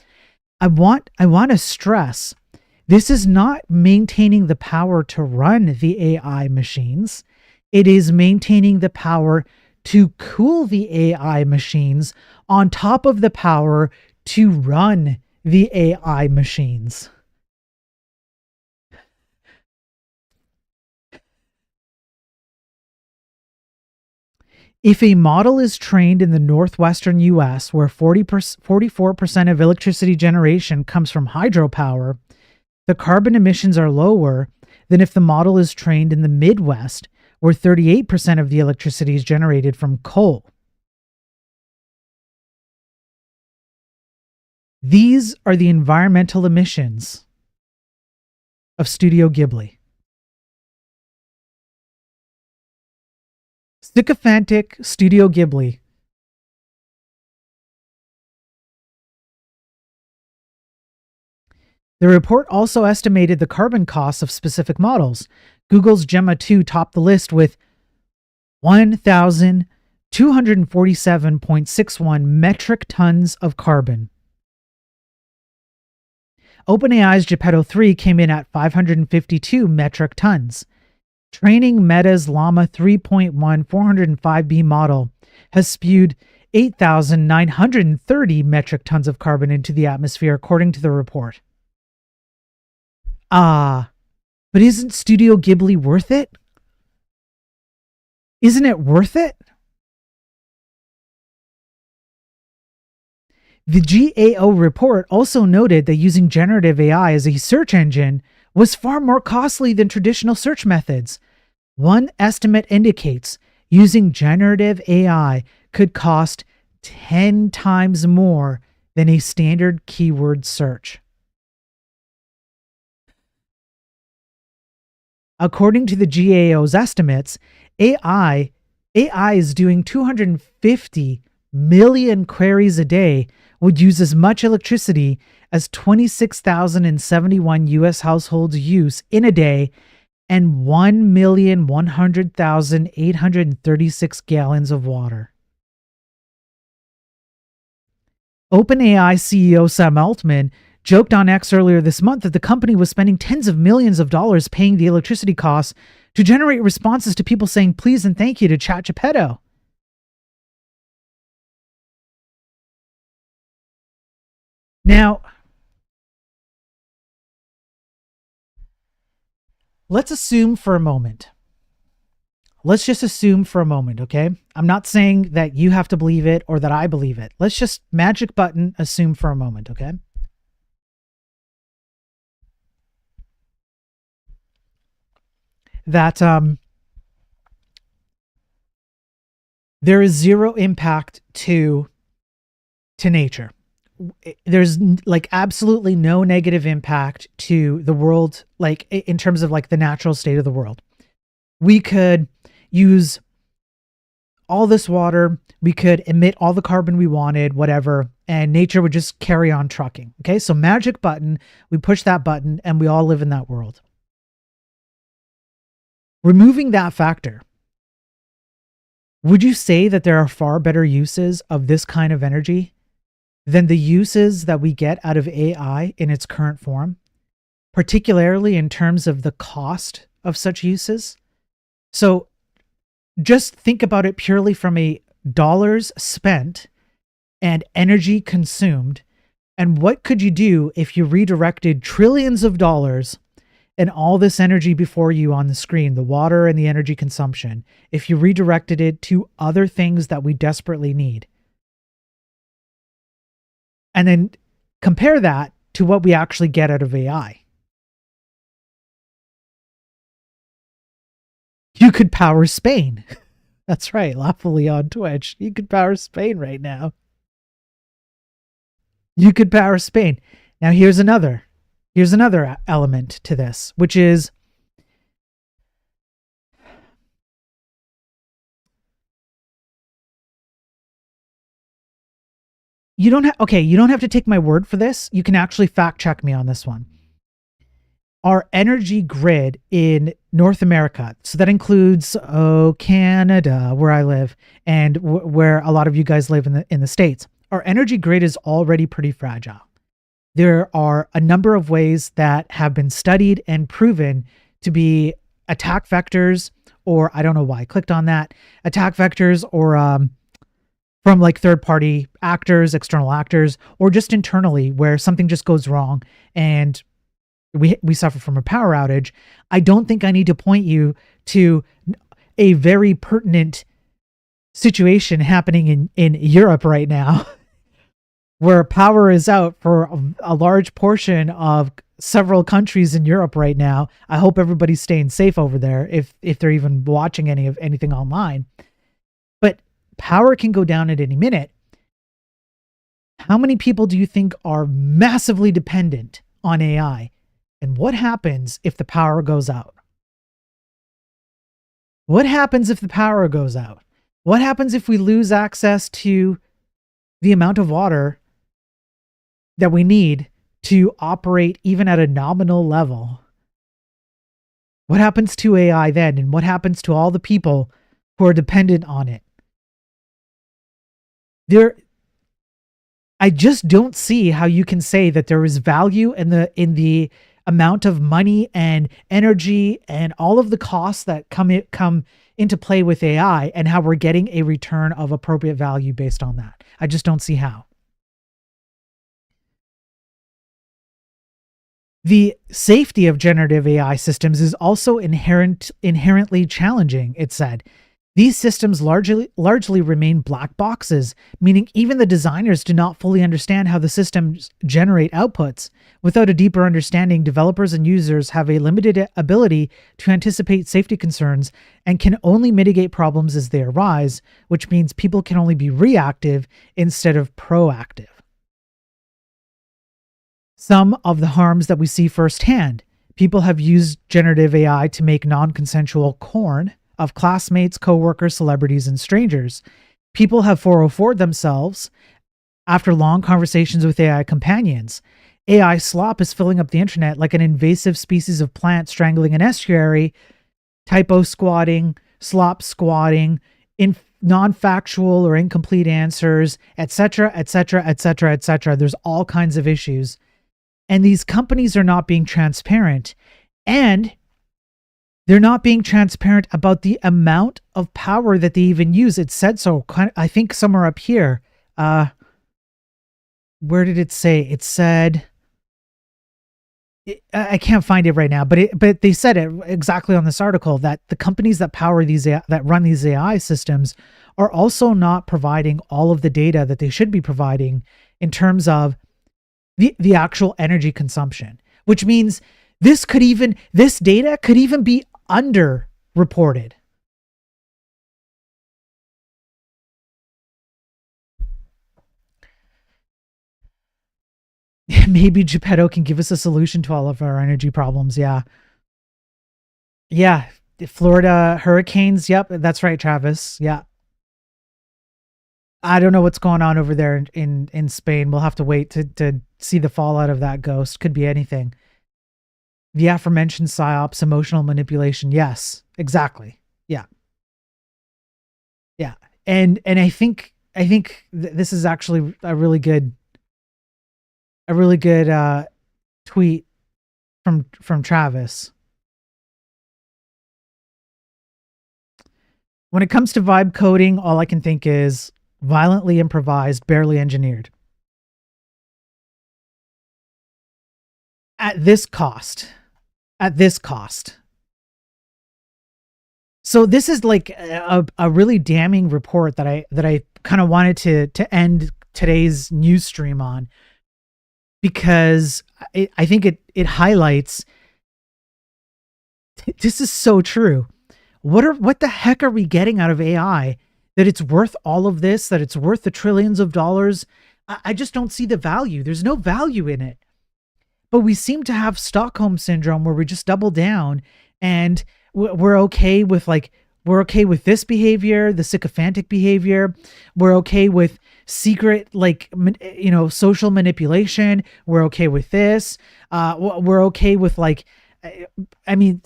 I want to stress, this is not maintaining the power to run the AI machines. It is maintaining the power to cool the AI machines on top of the power to run the AI machines. If a model is trained in the northwestern US, where 44% of electricity generation comes from hydropower, the carbon emissions are lower than if the model is trained in the Midwest, where 38% of the electricity is generated from coal. These are the environmental emissions of Studio Ghibli. Sycophantic Studio Ghibli. The report also estimated the carbon costs of specific models. Google's Gemma 2 topped the list with 1,247.61 metric tons of carbon. OpenAI's Geppetto 3 came in at 552 metric tons. Training Meta's Llama 3.1 405B model has spewed 8,930 metric tons of carbon into the atmosphere, according to the report. But isn't Studio Ghibli worth it? Isn't it worth it? The GAO report also noted that using generative AI as a search engine was far more costly than traditional search methods. One estimate indicates using generative AI could cost 10 times more than a standard keyword search. According to the GAO's estimates, AI is doing 250 million queries a day, would use as much electricity as 26,071 US households use in a day, and 1,100,836 gallons of water. OpenAI CEO Sam Altman joked on X earlier this month that the company was spending tens of millions of dollars paying the electricity costs to generate responses to people saying please and thank you to ChatGeppetto. Now, let's assume for a moment. Let's just assume for a moment, okay? I'm not saying that you have to believe it or that I believe it. Let's just magic button assume for a moment, okay? That there is zero impact to nature. there's like absolutely no negative impact to the world, like in terms of like the natural state of the world. We could use all this water, we could emit all the carbon we wanted, whatever, and nature would just carry on trucking. Okay, so magic button, we push that button and we all live in that world. Removing that factor, would you say that there are far better uses of this kind of energy than the uses that we get out of AI in its current form, particularly in terms of the cost of such uses? So just think about it purely from a dollars spent and energy consumed. And what could you do if you redirected trillions of dollars and all this energy before you on the screen, the water and the energy consumption, if you redirected it to other things that we desperately need? And then compare that to what we actually get out of AI. You could power Spain. That's right, lawfully on Twitch. You could power Spain right now. You could power Spain. Now here's another element to this, which is you don't have to take my word for this. You can actually fact check me on this one. Our energy grid in North America, so that includes Canada, where I live, and where a lot of you guys live in the States. Our energy grid is already pretty fragile. There are a number of ways that have been studied and proven to be attack vectors, or I don't know why I clicked on that, attack vectors, or from like third-party actors, external actors, or just internally where something just goes wrong and we suffer from a power outage. I don't think I need to point you to a very pertinent situation happening in Europe right now where power is out for a large portion of several countries in Europe right now. I hope everybody's staying safe over there if they're even watching anything online. But power can go down at any minute. How many people do you think are massively dependent on AI? And what happens if the power goes out? What happens if the power goes out? What happens if we lose access to the amount of water that we need to operate even at a nominal level? What happens to AI then? And what happens to all the people who are dependent on it? I just don't see how you can say that there is value in the amount of money and energy and all of the costs that come into play with AI and how we're getting a return of appropriate value based on that. I just don't see how. The safety of generative AI systems is also inherently challenging, it said. These systems largely remain black boxes, meaning even the designers do not fully understand how the systems generate outputs. Without a deeper understanding, developers and users have a limited ability to anticipate safety concerns and can only mitigate problems as they arise, which means people can only be reactive instead of proactive. Some of the harms that we see firsthand. People have used generative AI to make non-consensual porn of classmates, coworkers, celebrities, and strangers. People have 404'd themselves after long conversations with AI companions. AI slop is filling up the internet like an invasive species of plant strangling an estuary, typo squatting, slop squatting, non-factual or incomplete answers, etc., etc., etc., etc. There's all kinds of issues. And these companies are not being transparent. And they're not being transparent about the amount of power that they even use. It said so, I think somewhere up here. Where did it say? It said, I can't find it right now, but they said it exactly on this article that the companies that run these AI systems are also not providing all of the data that they should be providing in terms of the actual energy consumption, which means this data could even be underreported. Maybe Geppetto can give us a solution to all of our energy problems. Yeah. Yeah. The Florida hurricanes. Yep. That's right, Travis. Yeah. I don't know what's going on over there in Spain. We'll have to wait to see the fallout of that ghost. Could be anything. The aforementioned psyops, emotional manipulation. Yes, exactly. Yeah. Yeah. And I think this is actually a really good tweet from Travis. When it comes to vibe coding, all I can think is violently improvised, barely engineered. At this cost. At this cost. So this is like a really damning report that I kind of wanted to end today's news stream on, because I think it highlights this is so true. What the heck are we getting out of AI that it's worth all of this, that it's worth the trillions of dollars? I just don't see the value. There's no value in it. But we seem to have Stockholm syndrome where we just double down and we're okay with this behavior, the sycophantic behavior. We're okay with secret, social manipulation. We're okay with this. We're okay with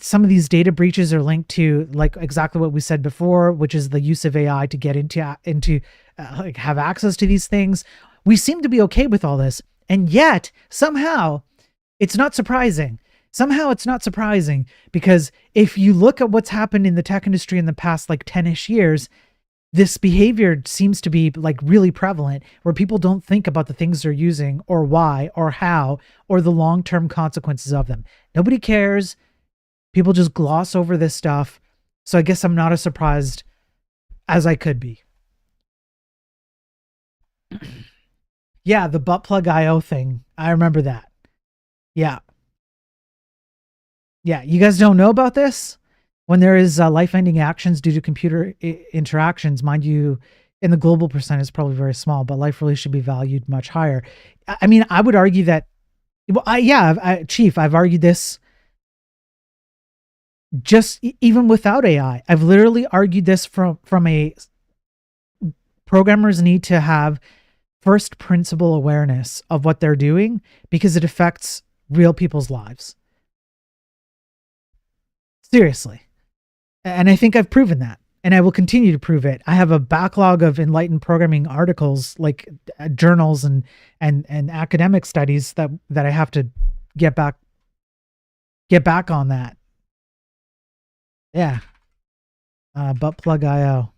some of these data breaches are linked to exactly what we said before, which is the use of AI to get into have access to these things. We seem to be okay with all this, and yet somehow it's not surprising. Somehow it's not surprising, because if you look at what's happened in the tech industry in the past 10-ish years, this behavior seems to be really prevalent, where people don't think about the things they're using or why or how or the long-term consequences of them. Nobody cares. People just gloss over this stuff. So I guess I'm not as surprised as I could be. Yeah, the butt plug IO thing. I remember that. Yeah. Yeah, you guys don't know about this? When there is life-ending actions due to computer interactions, mind you, in the global percent is probably very small, but life really should be valued much higher. I mean, I would argue that, Chief, I've argued this just even without AI. I've literally argued this from a programmers need to have first principle awareness of what they're doing, because it affects real people's lives. Seriously. And I think I've proven that, and I will continue to prove it. I have a backlog of enlightened programming articles, journals and academic studies that I have to get back on that. Yeah. Butt plug IO.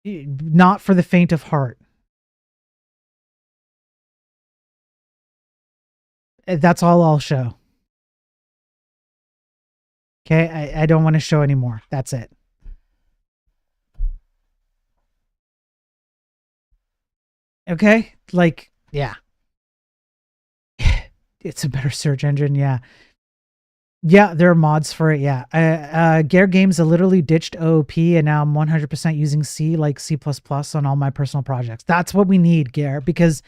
Not for the faint of heart. That's all I'll show. Okay, I don't want to show anymore. That's it. Okay, yeah. It's a better search engine, yeah. Yeah, there are mods for it, yeah. Gare Games literally ditched OOP, and now I'm 100% using C, C++ on all my personal projects. That's what we need, Gare, because,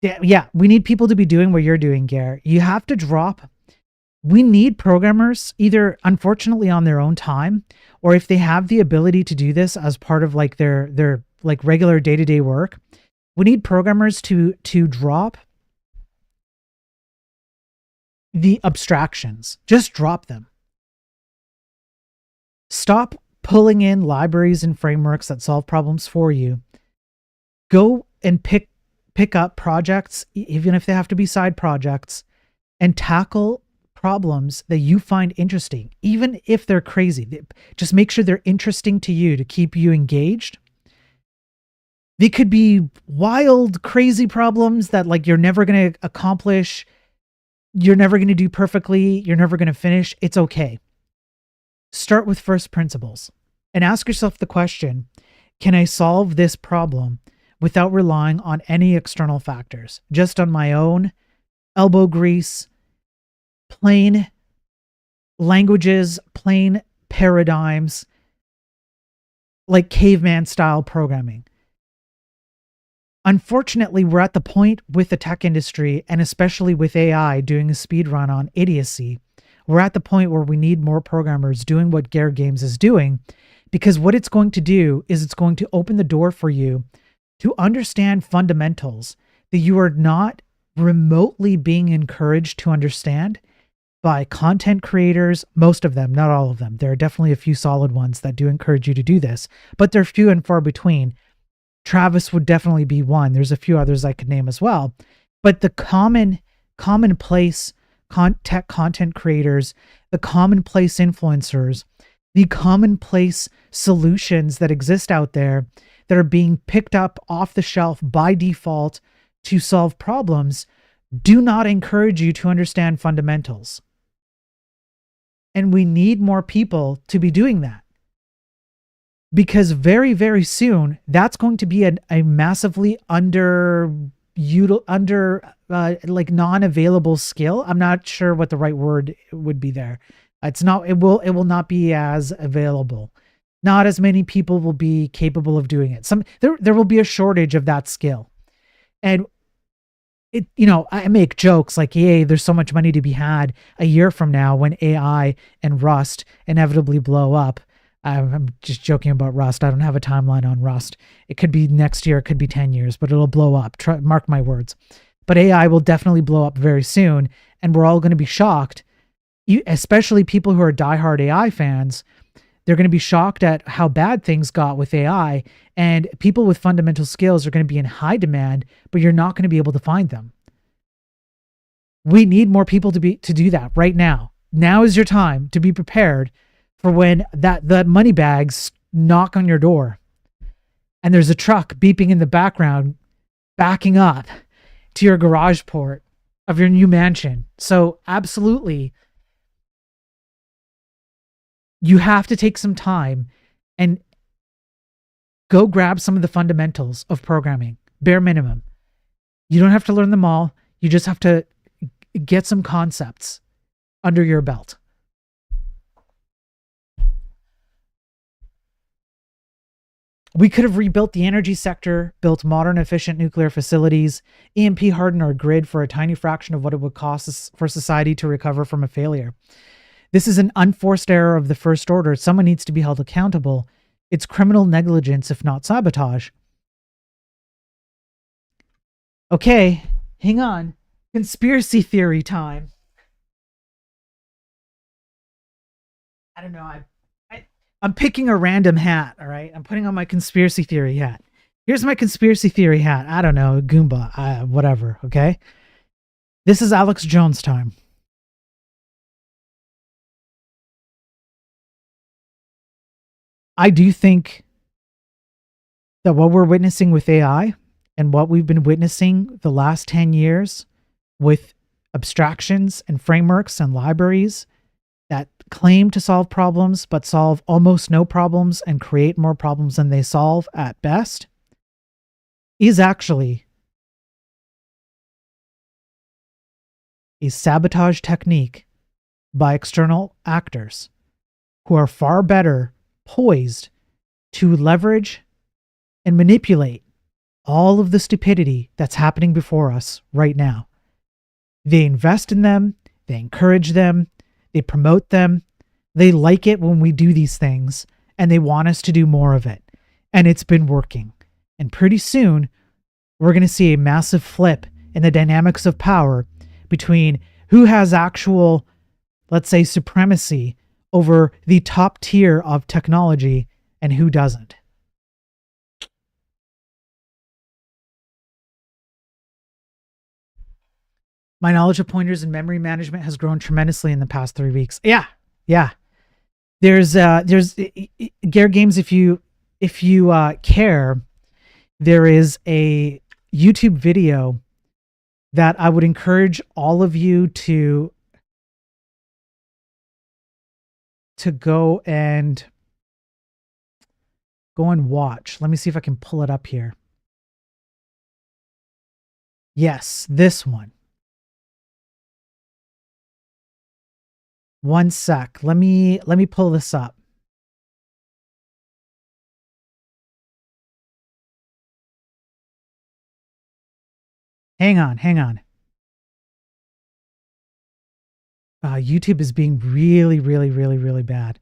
yeah, we need people to be doing what you're doing, Gare. You have to drop... We need programmers, either unfortunately on their own time, or if they have the ability to do this as part of their regular day-to-day work. We need programmers to drop the abstractions. Just drop them. Stop pulling in libraries and frameworks that solve problems for you. Go and pick up projects, even if they have to be side projects, and tackle problems that you find interesting, even if they're crazy. Just make sure they're interesting to you to keep you engaged. They could be wild, crazy problems that you're never going to accomplish. You're never going to do perfectly. You're never going to finish. It's okay. Start with first principles and ask yourself the question, can I solve this problem without relying on any external factors? Just on my own elbow grease, plain languages, plain paradigms, caveman style programming. Unfortunately, we're at the point with the tech industry, and especially with AI doing a speed run on idiocy, we're at the point where we need more programmers doing what Gear Games is doing, because what it's going to do is it's going to open the door for you to understand fundamentals that you are not remotely being encouraged to understand by content creators, most of them, not all of them. There are definitely a few solid ones that do encourage you to do this, but they're few and far between. Travis would definitely be one. There's a few others I could name as well. But the commonplace tech content creators, the commonplace influencers, the commonplace solutions that exist out there that are being picked up off the shelf by default to solve problems do not encourage you to understand fundamentals. And we need more people to be doing that. Because very, very soon, that's going to be a massively non-available skill. I'm not sure what the right word would be there. It will not be as available. Not as many people will be capable of doing it. There will be a shortage of that skill. And I make jokes like, yay, there's so much money to be had a year from now when AI and Rust inevitably blow up. I'm just joking about Rust. I don't have a timeline on Rust. It could be next year, it could be 10 years, but it'll blow up. Mark my words. But AI will definitely blow up very soon, and we're all going to be shocked, especially people who are diehard AI fans. They're going to be shocked at how bad things got with AI, and people with fundamental skills are going to be in high demand, but you're not going to be able to find them. We need more people to do that right now. Now is your time to be prepared for when the money bags knock on your door and there's a truck beeping in the background, backing up to your garage port of your new mansion. So absolutely, you have to take some time and go grab some of the fundamentals of programming, bare minimum. You don't have to learn them all. You just have to get some concepts under your belt. We could have rebuilt the energy sector, built modern, efficient nuclear facilities, EMP hardened our grid for a tiny fraction of what it would cost for society to recover from a failure. This is an unforced error of the first order. Someone needs to be held accountable. It's criminal negligence, if not sabotage. Okay, hang on. Conspiracy theory time. I don't know. I'm picking a random hat, all right? I'm putting on my conspiracy theory hat. Here's my conspiracy theory hat. I don't know, Goomba, whatever, okay? This is Alex Jones time. I do think that what we're witnessing with AI and what we've been witnessing the last 10 years with abstractions and frameworks and libraries that claim to solve problems but solve almost no problems and create more problems than they solve at best is actually a sabotage technique by external actors who are far better poised to leverage and manipulate all of the stupidity that's happening before us right now. They invest in them, they encourage them, they promote them. They like it when we do these things, and they want us to do more of it. And it's been working. And pretty soon, we're going to see a massive flip in the dynamics of power between who has actual, let's say, supremacy over the top tier of technology and who doesn't. My knowledge of pointers and memory management has grown tremendously in the past 3 weeks. Yeah. There's Gear Games. If you care, there is a YouTube video that I would encourage all of you to go and watch. Let me see if I can pull it up here. Yes, this one. One sec. Let me pull this up. Hang on. YouTube is being really, really, really, really bad.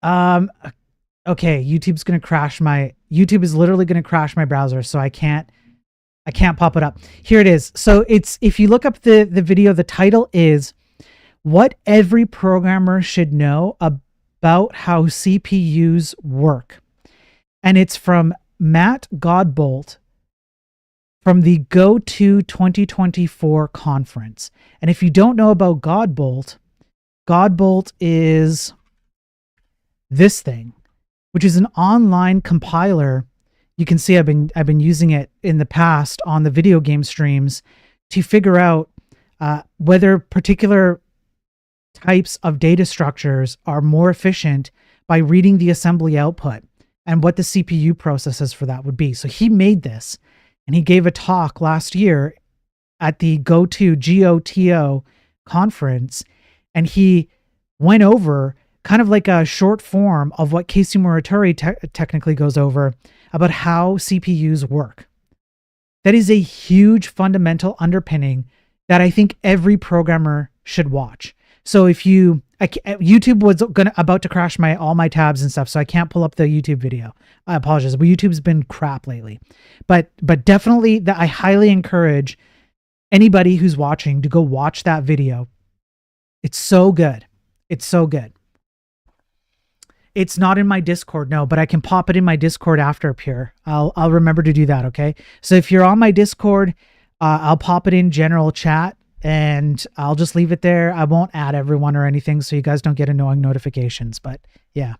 Okay, YouTube is literally gonna crash my browser, so I can't pop it up. Here it is. So if you look up the video, the title is What Every Programmer Should Know About How CPUs Work. And it's from Matt Godbolt from the Go-To 2024 conference. And if you don't know about Godbolt is this thing, which is an online compiler. You can see I've been using it in the past on the video game streams to figure out whether particular types of data structures are more efficient by reading the assembly output and what the CPU processes for that would be. So he made this, and he gave a talk last year at the Go-To GOTO conference, and he went over kind of like a short form of what Casey Morituri technically goes over about how CPUs work. That is a huge fundamental underpinning that I think every programmer should watch. So if YouTube was about to crash all my tabs and stuff, so I can't pull up the YouTube video. I apologize, but YouTube's been crap lately. But definitely I highly encourage anybody who's watching to go watch that video. It's so good. It's so good. It's not in my Discord, no, but I can pop it in my Discord after, Pure. I'll remember to do that, okay? So if you're on my Discord, I'll pop it in general chat, and I'll just leave it there. I won't add everyone or anything, so you guys don't get annoying notifications, but yeah.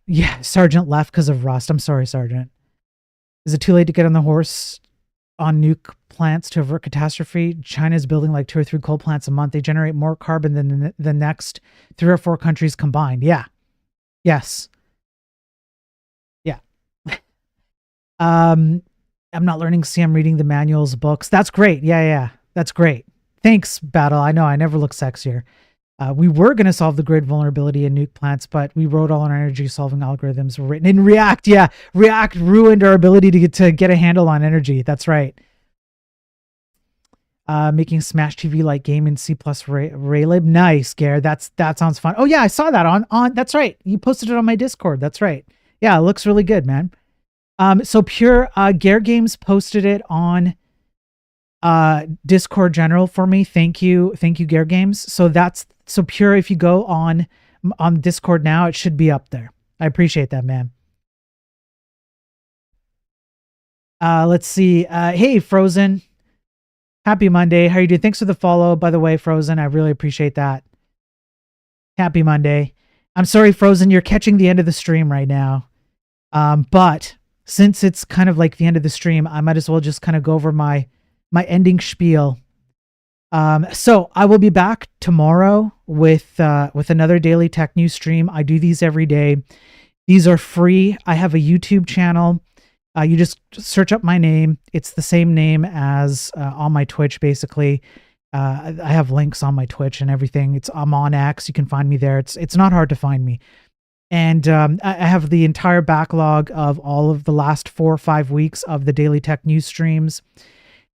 Yeah, Sergeant left because of rust. I'm sorry, Sergeant. Is it too late to get on the horse on nuke plants to avert catastrophe? China is building like 2 or 3 coal plants a month. They generate more carbon than the next 3 or 4 countries combined. Yeah. Yes. Yeah. I'm not learning C. I'm reading the manuals, books. That's great. Yeah. That's great. Thanks, Battle. I know I never look sexier. We were going to solve the grid vulnerability in nuke plants, but we wrote all our energy solving algorithms were written in React. Yeah, React ruined our ability to get a handle on energy. That's right. Making Smash TV like game in C+ Raylib. Nice, Gare. That sounds fun. Oh yeah, I saw that on. That's right. You posted it on my Discord. That's right. Yeah, it looks really good, man. So Pure Gare Games posted it on Discord general for me. Thank you, Gare Games. So Pure, if you go on Discord now, it should be up there. I appreciate that, man. Let's see. Hey, Frozen. Happy Monday. How are you doing? Thanks for the follow, by the way, Frozen. I really appreciate that. Happy Monday. I'm sorry, Frozen, you're catching the end of the stream right now. But since it's kind of like the end of the stream, I might as well just kind of go over my ending spiel. So I will be back tomorrow with another daily tech news stream. I do these every day. These are free. I have a YouTube channel. You just search up my name. It's the same name as on my Twitch, basically. I have links on my Twitch and everything. I'm on X. You can find me there. It's not hard to find me. And I have the entire backlog of all of the last 4 or 5 weeks of the daily tech news streams.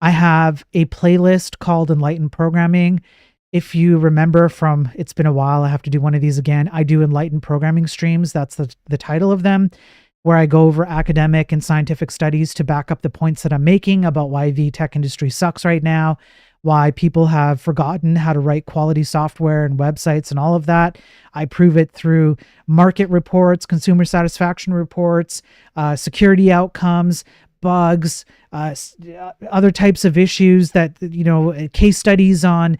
I have a playlist called Enlightened Programming. If you remember from, it's been a while, I have to do one of these again. I do Enlightened Programming streams. That's the title of them, where I go over academic and scientific studies to back up the points that I'm making about why the tech industry sucks right now, why people have forgotten how to write quality software and websites and all of that. I prove it through market reports, consumer satisfaction reports, security outcomes, bugs, other types of issues that, case studies on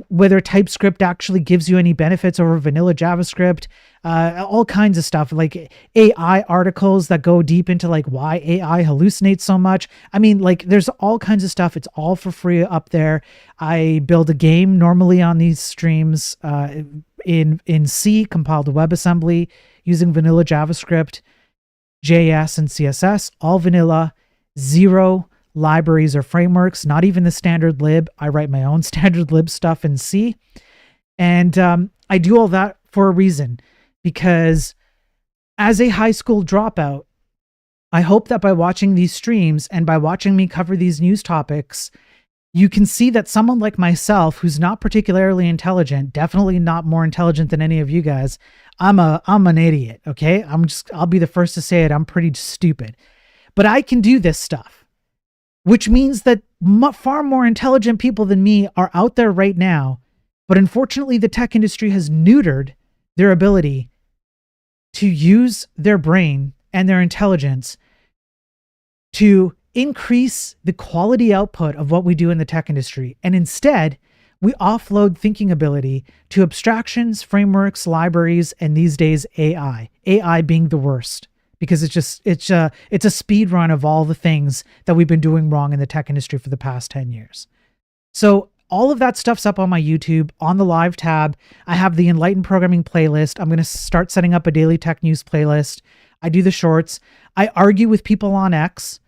whether TypeScript actually gives you any benefits over vanilla JavaScript, all kinds of stuff, like AI articles that go deep into like why AI hallucinates so much. I mean, like there's all kinds of stuff. It's all for free up there. I build a game normally on these streams in C, compiled to WebAssembly using vanilla JavaScript, JS, and CSS, all vanilla, 0 libraries or frameworks, not even the standard lib. I write my own standard lib stuff in C. And I do all that for a reason, because as a high school dropout, I hope that by watching these streams and by watching me cover these news topics, you can see that someone like myself, who's not particularly intelligent, definitely not more intelligent than any of you guys, I'm an idiot, okay? I'll be the first to say it. I'm pretty stupid. But I can do this stuff, which means that far more intelligent people than me are out there right now. But unfortunately, the tech industry has neutered their ability to use their brain and their intelligence to increase the quality output of what we do in the tech industry. And instead, we offload thinking ability to abstractions, frameworks, libraries, and these days AI. AI being the worst, because it's a speed run of all the things that we've been doing wrong in the tech industry for the past 10 years. So all of that stuff's up on my YouTube on the live tab. I have the Enlightened Programming playlist. I'm going to start setting up a daily tech news playlist. I do the shorts. I argue with people on X.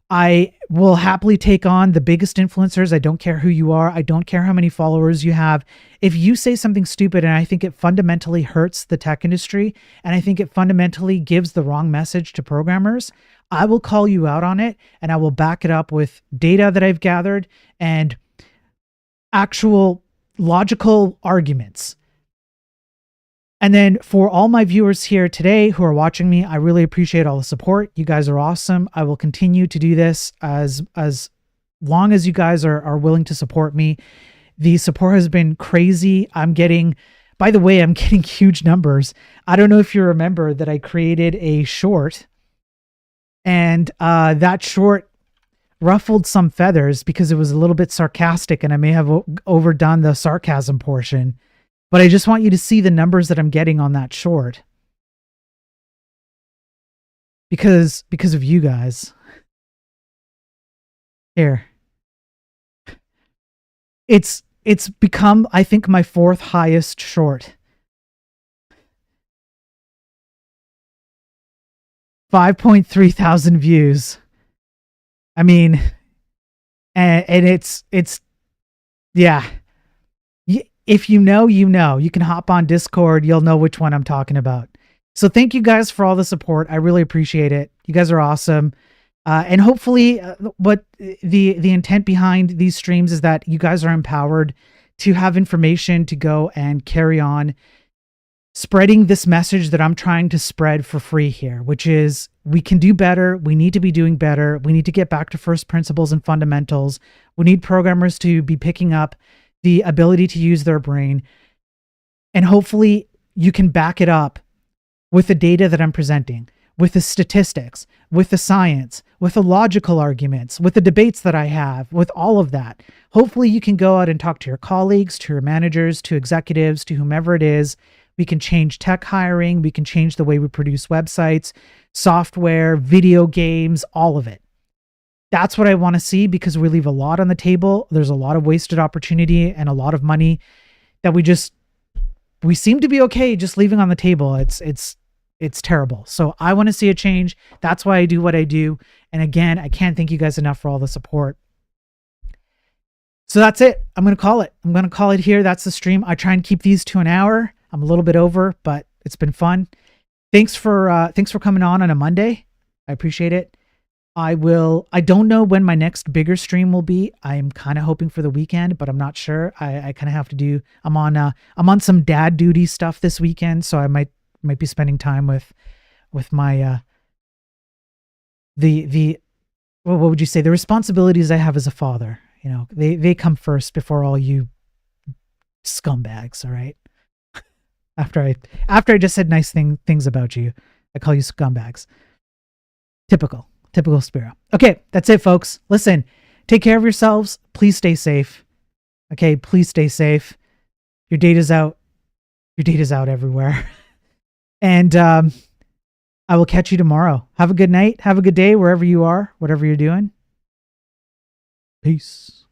I will happily take on the biggest influencers. I don't care who you are. I don't care how many followers you have. If you say something stupid and I think it fundamentally hurts the tech industry and I think it fundamentally gives the wrong message to programmers, I will call you out on it and I will back it up with data that I've gathered and actual logical arguments. And then for all my viewers here today who are watching me, I really appreciate all the support. You guys are awesome. I will continue to do this as long as you guys are willing to support me. The support has been crazy. By the way, I'm getting huge numbers. I don't know if you remember that I created a short and that short ruffled some feathers because it was a little bit sarcastic and I may have overdone the sarcasm portion. But I just want you to see the numbers that I'm getting on that short. Because of you guys. Here. It's become, I think, my 4th highest short. 5.3 thousand views. I mean, and it's yeah. If you know, you know. You can hop on Discord. You'll know which one I'm talking about. So thank you guys for all the support. I really appreciate it. You guys are awesome. And hopefully what the intent behind these streams is that you guys are empowered to have information to go and carry on spreading this message that I'm trying to spread for free here, which is we can do better. We need to be doing better. We need to get back to first principles and fundamentals. We need programmers to be picking up the ability to use their brain. And hopefully you can back it up with the data that I'm presenting, with the statistics, with the science, with the logical arguments, with the debates that I have, with all of that. Hopefully you can go out and talk to your colleagues, to your managers, to executives, to whomever it is. We can change tech hiring. We can change the way we produce websites, software, video games, all of it. That's what I want to see because we leave a lot on the table. There's a lot of wasted opportunity and a lot of money that we seem to be okay just leaving on the table. It's terrible. So I want to see a change. That's why I do what I do. And again, I can't thank you guys enough for all the support. So that's it. I'm going to call it. I'm going to call it here. That's the stream. I try and keep these to an hour. I'm a little bit over, but it's been fun. Thanks for coming on a Monday. I appreciate it. I don't know when my next bigger stream will be. I'm kind of hoping for the weekend, but I'm not sure. I kind of have to do, I'm on some dad duty stuff this weekend. So I might be spending time with my, what would you say? The responsibilities I have as a father, you know, they come first before all you scumbags. All right. After I just said nice things about you, I call you scumbags. Typical Spiro. Okay, that's it, folks. Listen, take care of yourselves. Please stay safe. Okay, please stay safe. Your data's out. Your data's out everywhere. And I will catch you tomorrow. Have a good night. Have a good day wherever you are, whatever you're doing. Peace.